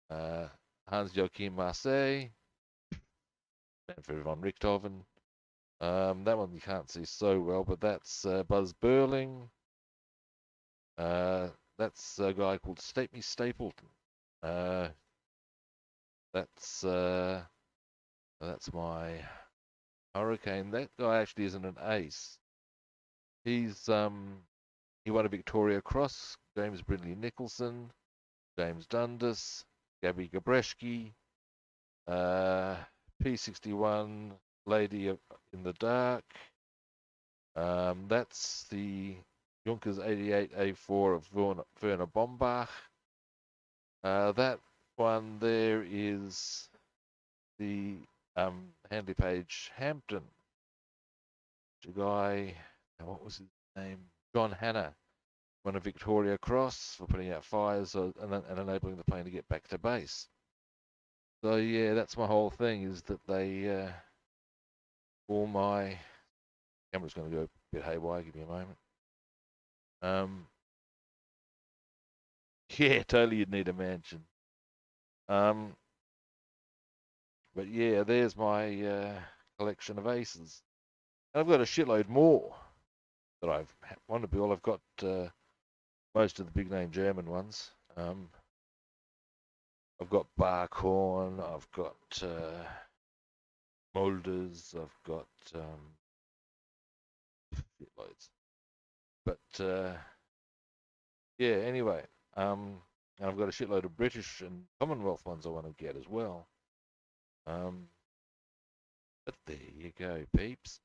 Hans-Joachim Marseille. Manfred von Richthofen. That one you can't see so well, but that's Buzz Burling. That's a guy called Stapney Stapleton. That's my Hurricane. That guy actually isn't an ace. He's he won a Victoria Cross. James Brindley Nicholson, James Dundas, Gabby Gabreschke, P61 Lady in the Dark. That's the Junkers 88A4 of Werner Bombach. That one there is the Handley Page Hampton. The guy, what was his name? John Hanna, won a Victoria Cross for putting out fires and enabling the plane to get back to base. So yeah, that's my whole thing, is that they, all my, camera's going to go a bit haywire, give me a moment. Yeah, totally you'd need a mansion. But yeah, there's my collection of aces. And I've got a shitload more that I've wanted to build. I've got most of the big name German ones. I've got Barkhorn, I've got Molders, I've got shitloads. But yeah, anyway, and I've got a shitload of British and Commonwealth ones I want to get as well. But there you go, peeps.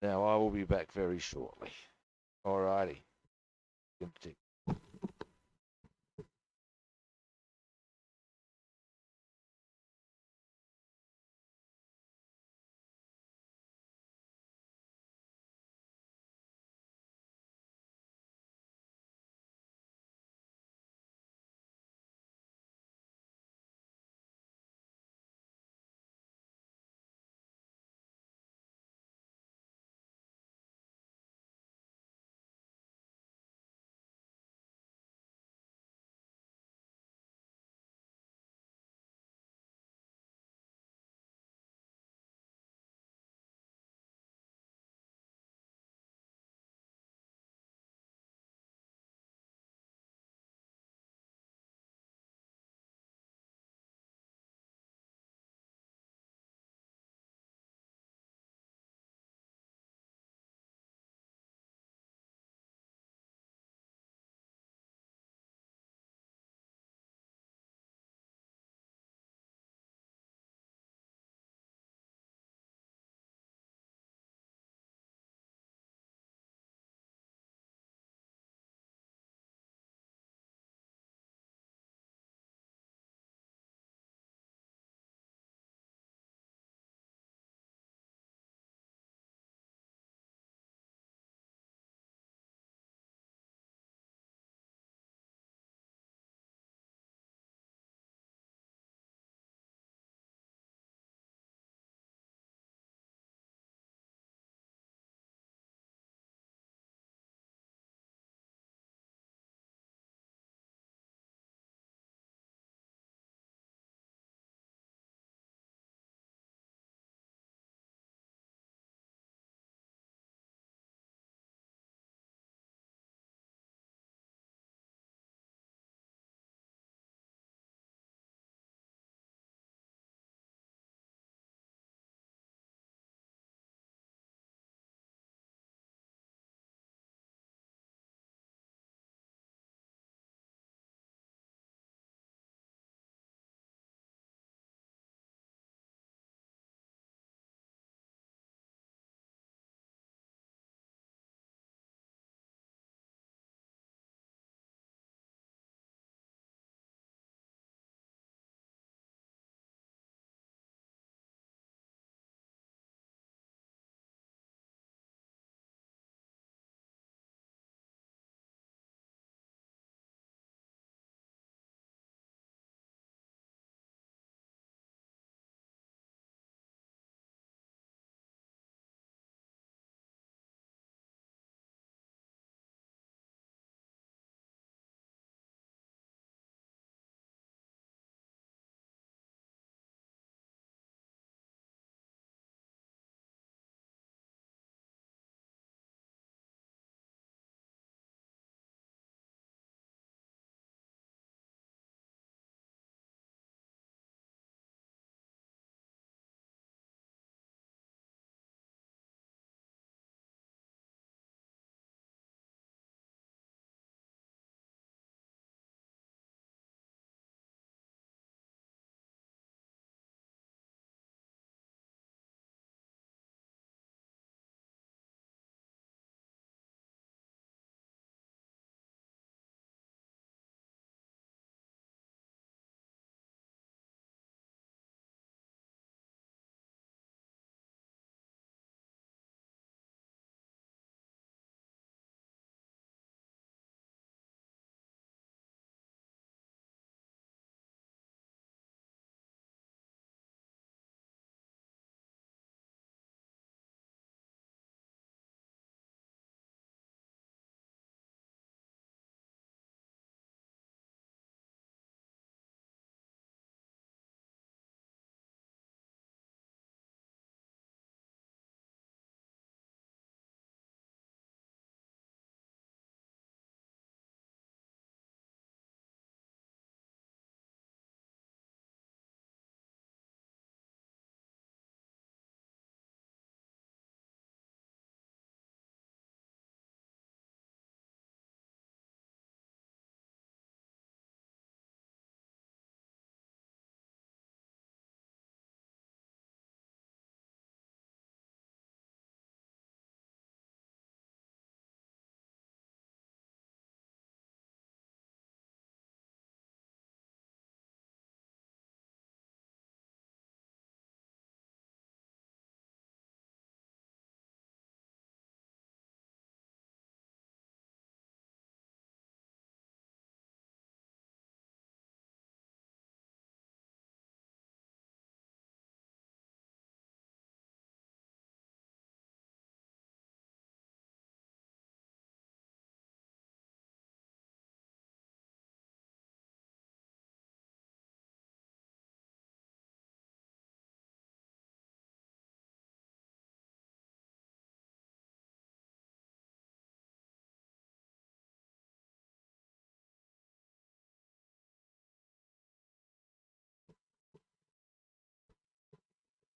Now I will be back very shortly. Alrighty.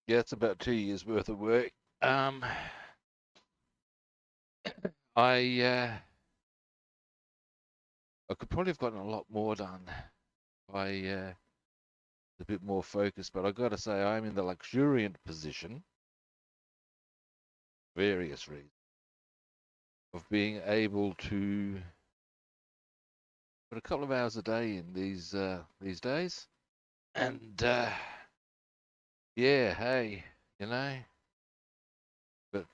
Yeah, it's about 2 years worth of work. I I could probably have gotten a lot more done. I a bit more focused, but I got to say I'm in the luxuriant position, various reasons, of being able to put a couple of hours a day in these days, and yeah, hey, you know, but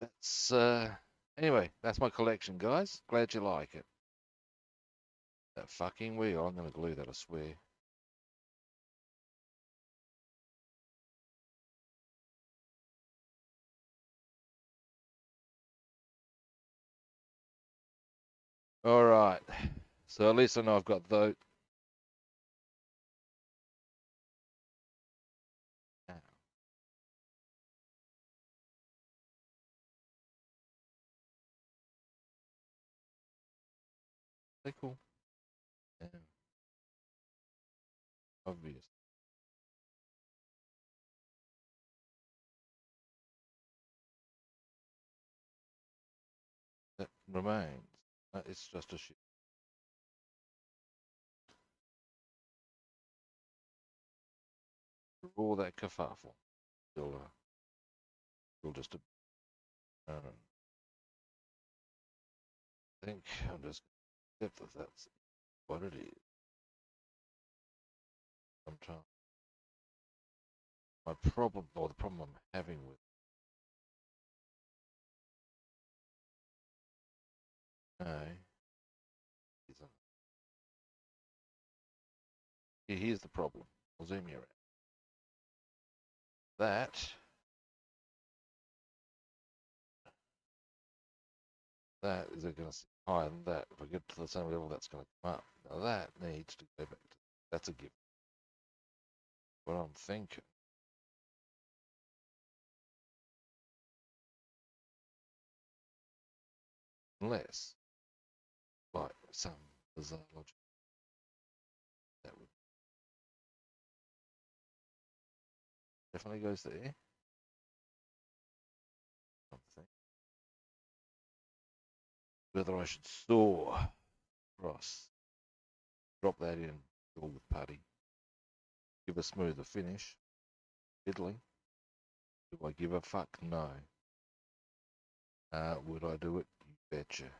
that's anyway, that's my collection, guys. Glad you like it. That fucking wheel, I'm gonna glue that, I swear. All right, so at least I know I've got those. They cool. Yeah, obvious. That remains. It's just a shit. All that kerfuffle. Still just a. I think I'm just accept that that's what it is. Sometimes my problem, or the problem I'm having with no, isn't. Here's the problem. I'll zoom you around. That that is going to sit higher than that. If I get to the same level, that's going to come up. Now that needs to go back to. That's a given. What I'm thinking. Unless, like some bizarre logic, that would definitely goes there. Something. Whether I should saw across, drop that in, fill with putty, give a smoother finish, fiddling. Do I give a fuck? No. Would I do it? You betcha.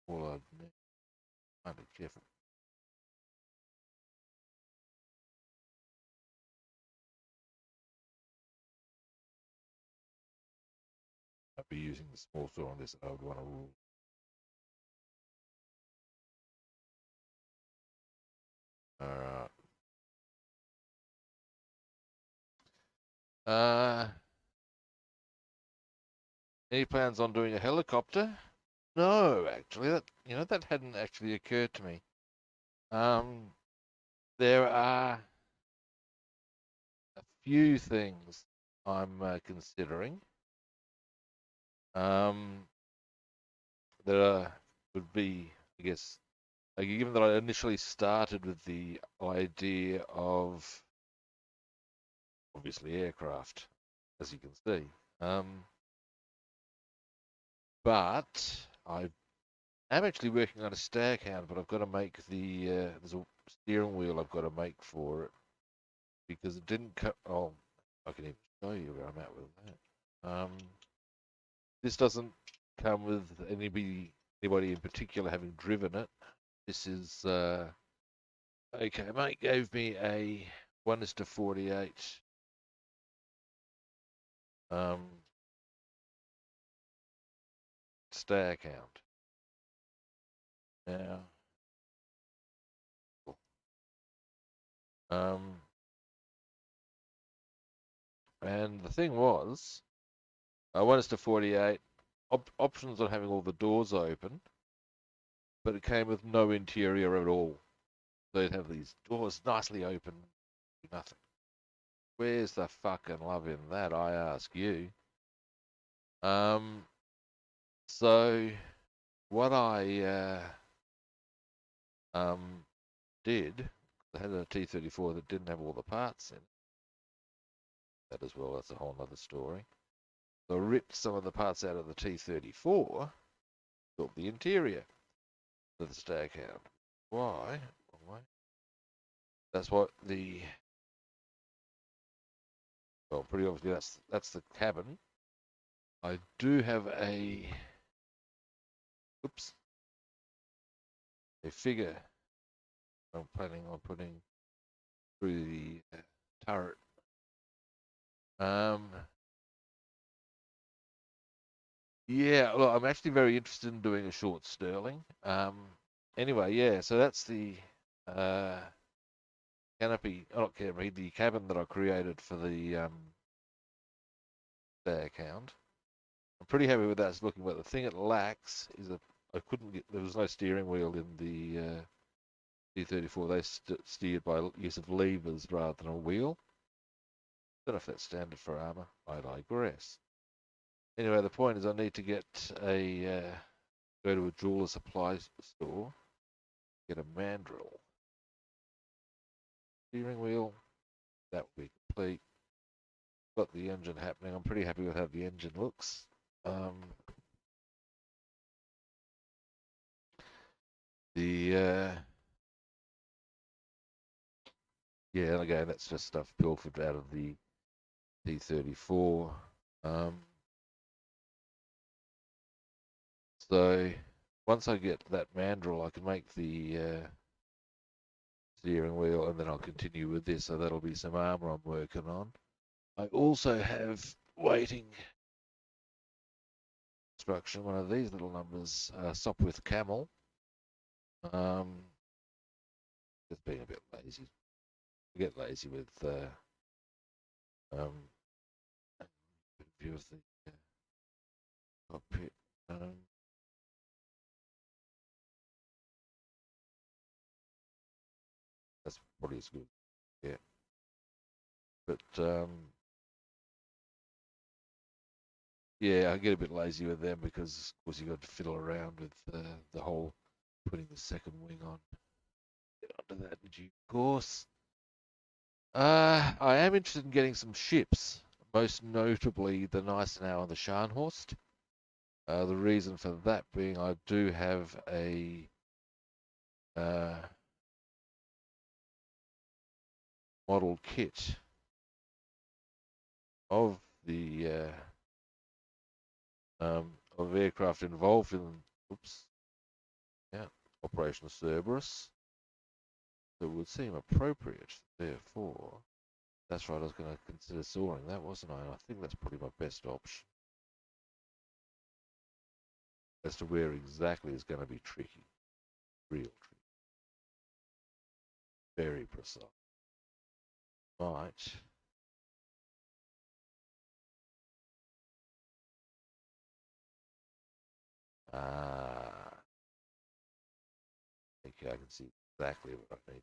All I'd need, I'd be careful. I'd be using the small saw on this. I would want to rule. Alright. Any plans on doing a helicopter? No, actually, that hadn't actually occurred to me. Um, there are a few things I'm considering. Um, that would be, I guess, given that I initially started with the idea of obviously aircraft, as you can see. But I am actually working on a stack hound, but I've got to make there's a steering wheel I've got to make for it because it didn't cut. Oh, I can even show you where I'm at with that. This doesn't come with anybody in particular having driven it. This is okay. Mate gave me a 1:48 um, stack hound. Now, um, and the thing was, I 1:48 options on having all the doors open, but it came with no interior at all. So you'd have these doors nicely open, nothing. Where's the fucking love in that? I ask you. Um, so what I did. I had a T-34 that didn't have all the parts in it. That as well, that's a whole other story. So I ripped some of the parts out of the T-34, built the interior of the Staghound. Why? Why? That's what the, well, pretty obviously that's the cabin. I do have oops, a figure I'm planning on putting through the turret. Yeah, well, I'm actually very interested in doing a short Sterling. Anyway, yeah, so that's the uh, canopy, oh, not canopy, the cabin that I created for the day account. I'm pretty happy with that. It's looking, but the thing it lacks is I couldn't get, there was no steering wheel in the T-34. They steered by use of levers rather than a wheel. Don't know if that's standard for armour. I digress. Anyway, the point is I need to get go to a jeweler supply store, get a mandrel. Steering wheel, that will be complete. Got the engine happening. I'm pretty happy with how the engine looks. Yeah, again, that's just stuff pilfered out of the T-34. So once I get that mandrel, I can make the steering wheel, and then I'll continue with this. So that'll be some armour I'm working on. I also have waiting instruction, one of these little numbers, stop with camel. Just being a bit lazy. I get lazy with view of the cockpit. That's probably as good. Yeah. But yeah, I get a bit lazy with them because, of course, you got to fiddle around with the whole putting the second wing on. Get onto that in due course. I am interested in getting some ships, most notably the Gneisenau and the Scharnhorst. The reason for that being I do have a model kit of the of aircraft involved in, oops, yeah, Operation Cerberus. So it would seem appropriate, therefore. That's right, I was going to consider soaring that, wasn't I? And I think that's probably my best option. As to where exactly is going to be tricky. Real tricky. Very precise. Right. I think I can see exactly what I need.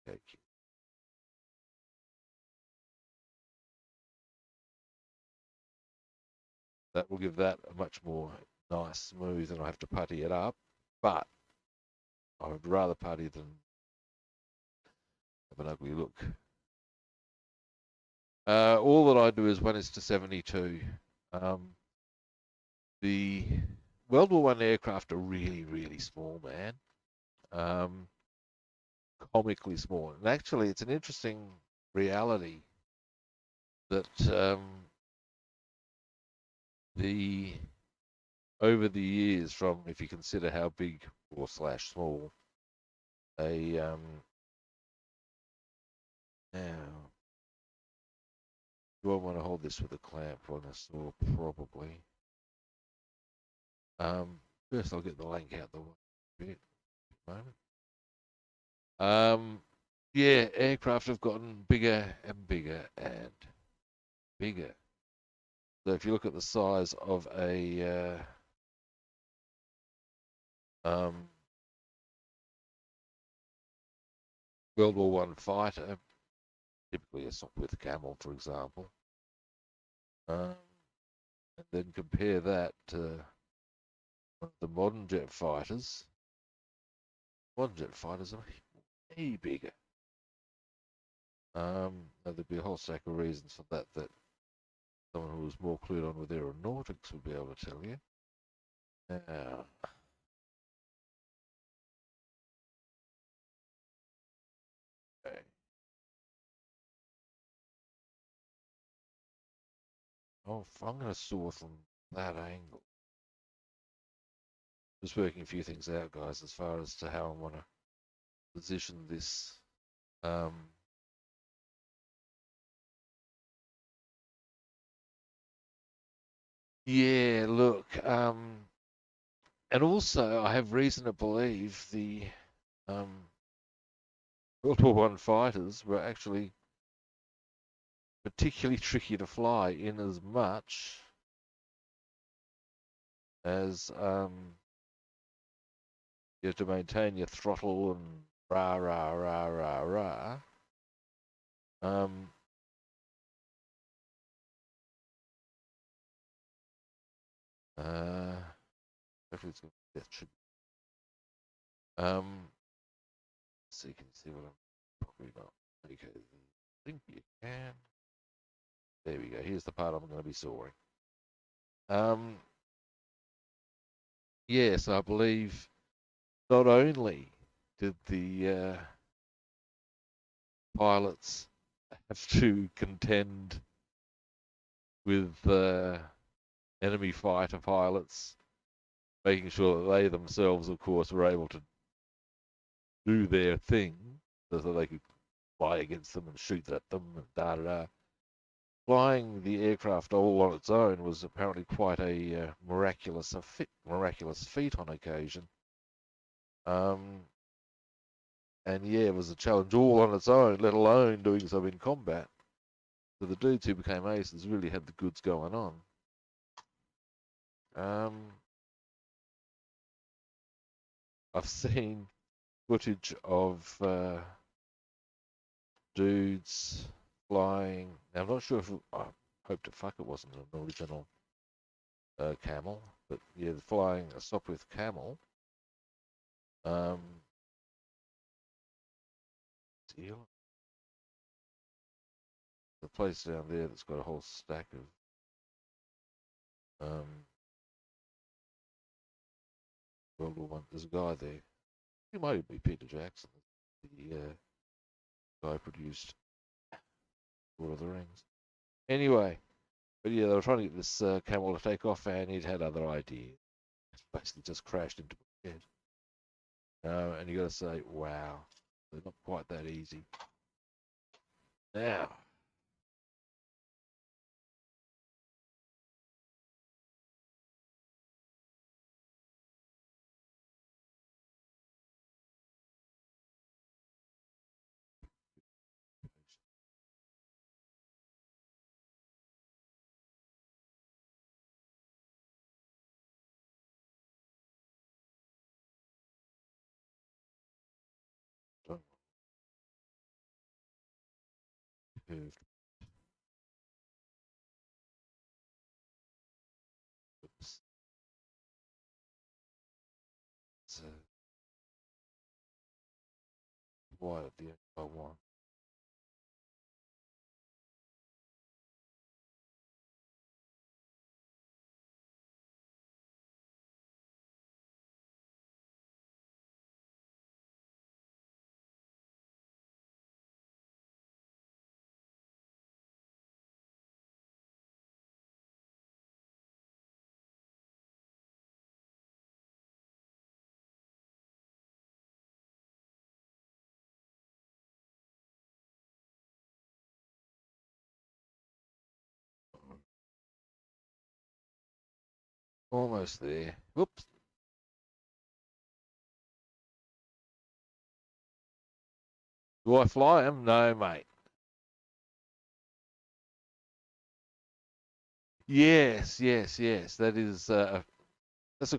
Okay. That will give that a much more nice, smooth, and I have to putty it up. But I would rather putty than have an ugly look. All that I do is 1:72. The World War One aircraft are really, really small, man. Comically small. And actually, it's an interesting reality that the over the years, from if you consider how big or slash small a now, do I want to hold this with a clamp on a saw? Probably. First I'll get the link out the way. Moment. Yeah, aircraft have gotten bigger and bigger and bigger. So if you look at the size of a World War One fighter, typically a Sopwith Camel, for example, and then compare that to the modern jet fighters. Modern jet fighters are way bigger. There'd be a whole stack of reasons for that someone who was more clued on with aeronautics would be able to tell you. Now, okay. Oh, I'm going to saw from that angle. Just working a few things out, guys, as far as to how I want to position this. Yeah, look, and also I have reason to believe the World War One fighters were actually particularly tricky to fly in as much as you have to maintain your throttle and rah rah rah rah rah. Um, hopefully it's that should. So you can see what I'm probably not. Okay, I think you can. There we go. Here's the part I'm going to be sawing. Yes, I believe not only did the pilots have to contend with enemy fighter pilots, making sure that they themselves, of course, were able to do their thing so that they could fly against them and shoot at them and da da da. Flying the aircraft all on its own was apparently quite a miraculous feat on occasion. And yeah, it was a challenge all on its own, let alone doing so in combat. So the dudes who became aces really had the goods going on. I've seen footage of dudes flying. Now, I'm not sure if I hope to fuck it wasn't an original camel, but yeah, flying a Sopwith camel. Deal. The place down there that's got a whole stack of World War One. There's a guy there. He might be Peter Jackson, the guy who produced Lord of the Rings. Anyway, but yeah, they were trying to get this camel to take off, and he'd had other ideas. Basically, just crashed into a shed. And you got to say, wow, they're not quite that easy. Now, curved. Oops. So wide at the end by one. Almost there. Whoops. Do I fly him? No, mate. Yes, yes, yes. That's a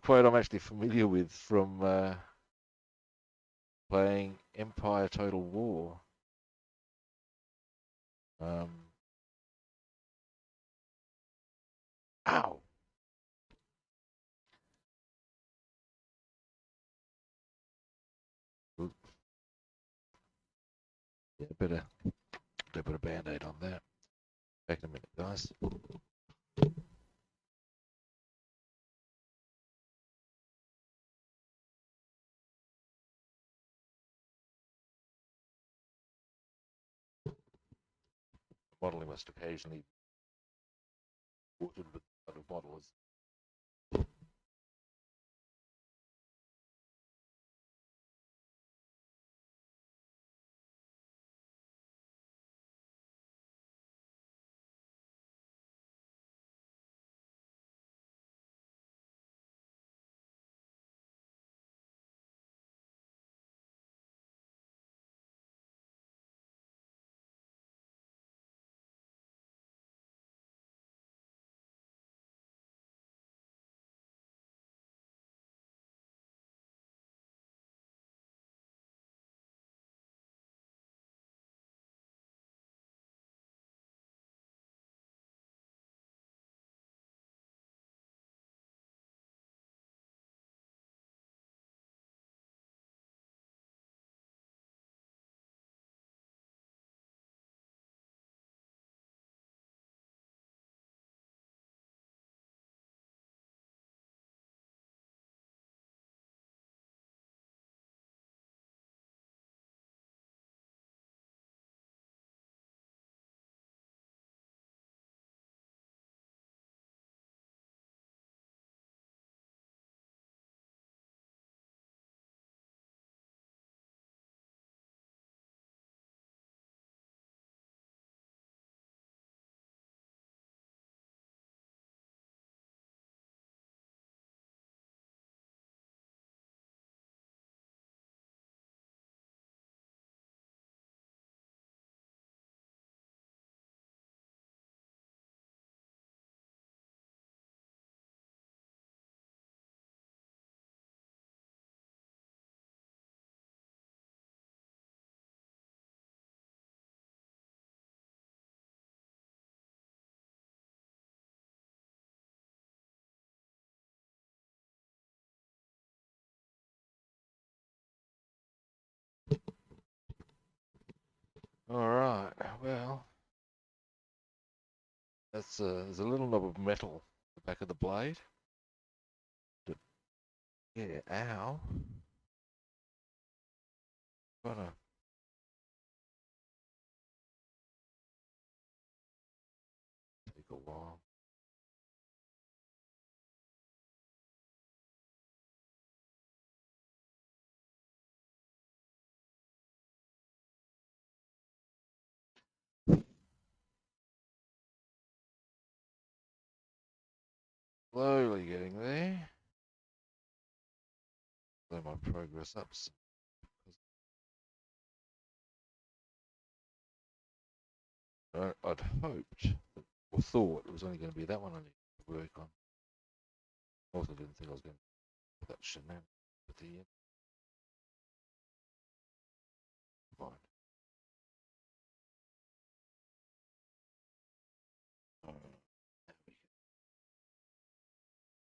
quote I'm actually familiar with from playing Empire Total War. Um, Ow. Yeah, better put a band-aid on that. Back in a minute, guys. Modelling must occasionally be watered with other bottlers. All right. Well, there's a little knob of metal at the back of the blade. Yeah. Ow. Gotta take a while. Slowly getting there. Slow my progress up. I'd hoped or thought it was only going to be that one I needed to work on. Also didn't think I was going to put that shenanigan at the end. Fine.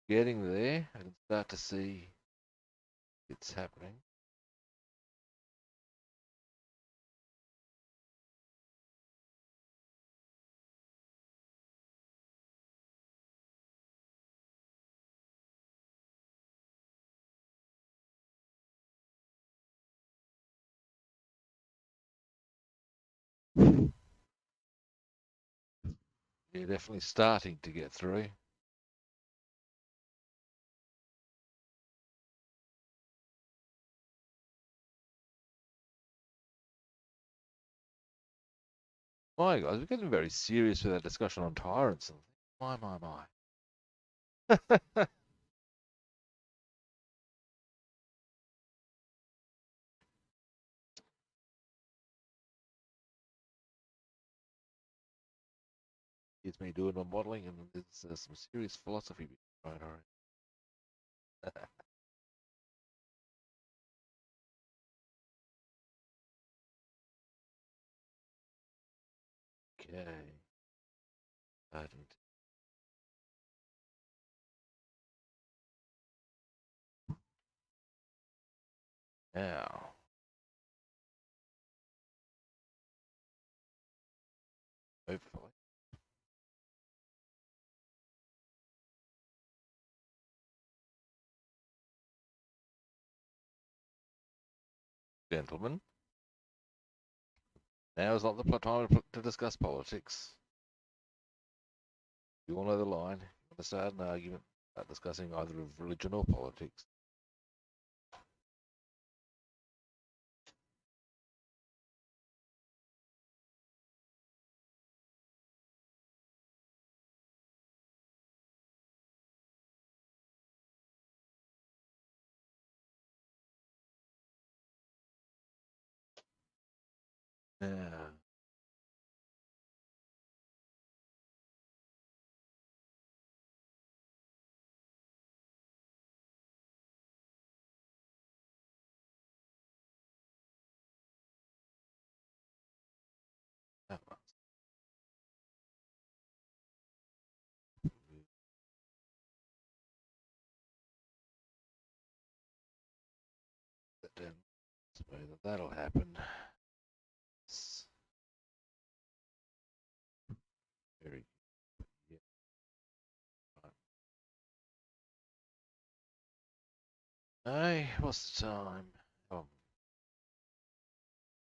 Getting there, I can start to see it's happening. You're definitely starting to get through. My guys, we're getting very serious with our discussion on tyrants and things. My. It's me doing my modelling, and there's some serious philosophy behind it. Okay. Starting now. Hopefully. Gentlemen, now is not the time to discuss politics. You all know the line. You want to start an argument about discussing either of religion or politics. Yeah. That one. That down. Suppose that'll happen. It's very good. Yeah. Right. Hey, what's the time? Oh,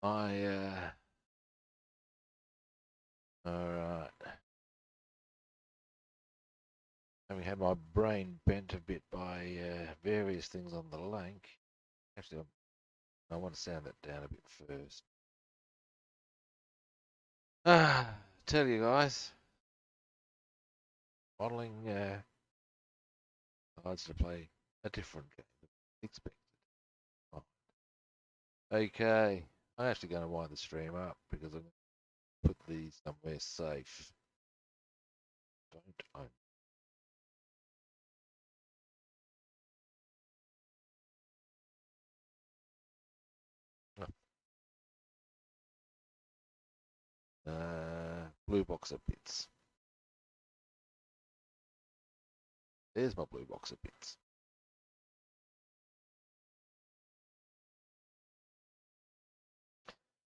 alright. Having had my brain bent a bit by various things on the link. Actually, I want to sound that down a bit first. Tell you guys, modelling decides to play a different game than expected. Oh. Okay, I'm actually going to wind the stream up because I'm going to put these somewhere safe. Don't own. Blue box of bits. There's my blue box of bits.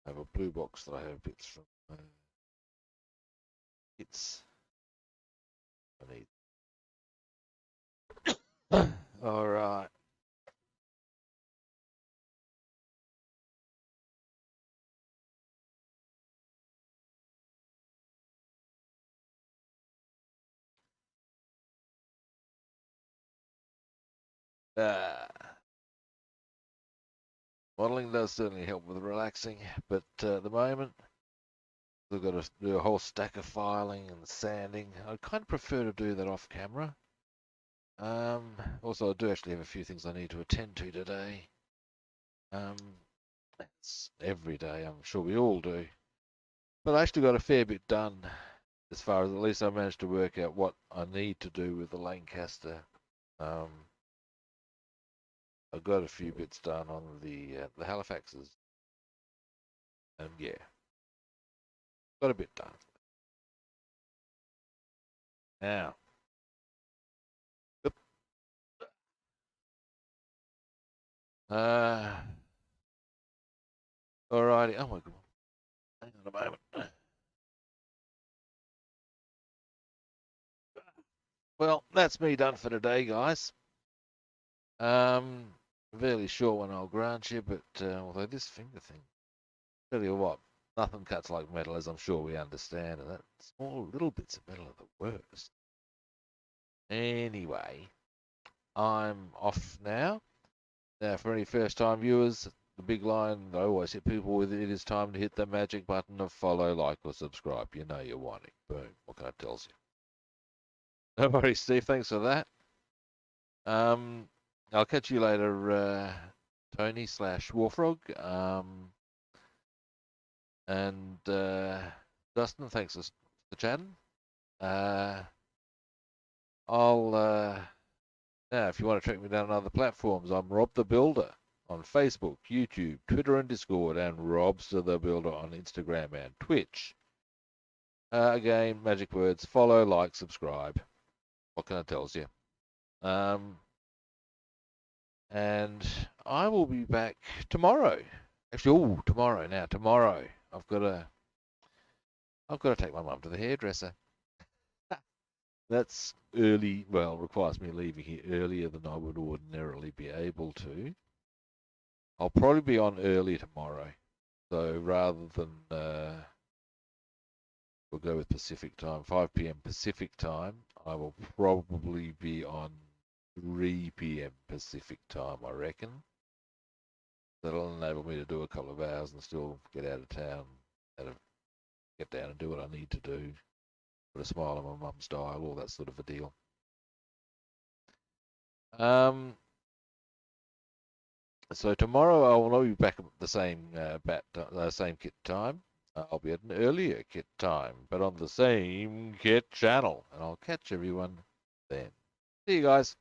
I have a blue box that I have bits from. Bits. I need. All right. Modelling does certainly help with relaxing, but at the moment we've got to do a whole stack of filing and sanding. I kind of prefer to do that off camera. Also, I do actually have a few things I need to attend to today. It's every day, I'm sure we all do. But I actually got a fair bit done as far as at least I managed to work out what I need to do with the Lancaster. I got a few bits done on the Halifaxes, and yeah, got a bit done. Now, alrighty. Oh my god, hang on a moment. Well, that's me done for today, guys. Fairly short one, I'll grant you, but although this finger thing, tell you what, nothing cuts like metal, as I'm sure we understand, and that small little bits of metal are the worst. Anyway, I'm off now. Now, for any first-time viewers, the big line I always hit people with, it is time to hit the magic button of follow, like, or subscribe. You know you want it. Boom. What can I tell you? No worries, Steve. Thanks for that. I'll catch you later, Tony / Warfrog. And Dustin, thanks for chatting. Now, if you want to track me down on other platforms, I'm Rob the Builder on Facebook, YouTube, Twitter, and Discord, and Robster the Builder on Instagram and Twitch. Again, magic words: follow, like, subscribe. What can I tell you? And I will be back tomorrow. Actually, tomorrow. Now, tomorrow I've got I've got to take my mum to the hairdresser. That's early. Well, requires me leaving here earlier than I would ordinarily be able to. I'll probably be on early tomorrow. So rather than we'll go with Pacific time, 5 p.m. Pacific time, I will probably be on 3 p.m. Pacific time, I reckon. That'll enable me to do a couple of hours and still get out of town, get down and do what I need to do. Put a smile on my mum's dial, all that sort of a deal. So tomorrow I will not be back at the same kit time. I'll be at an earlier kit time, but on the same kit channel, and I'll catch everyone then. See you guys.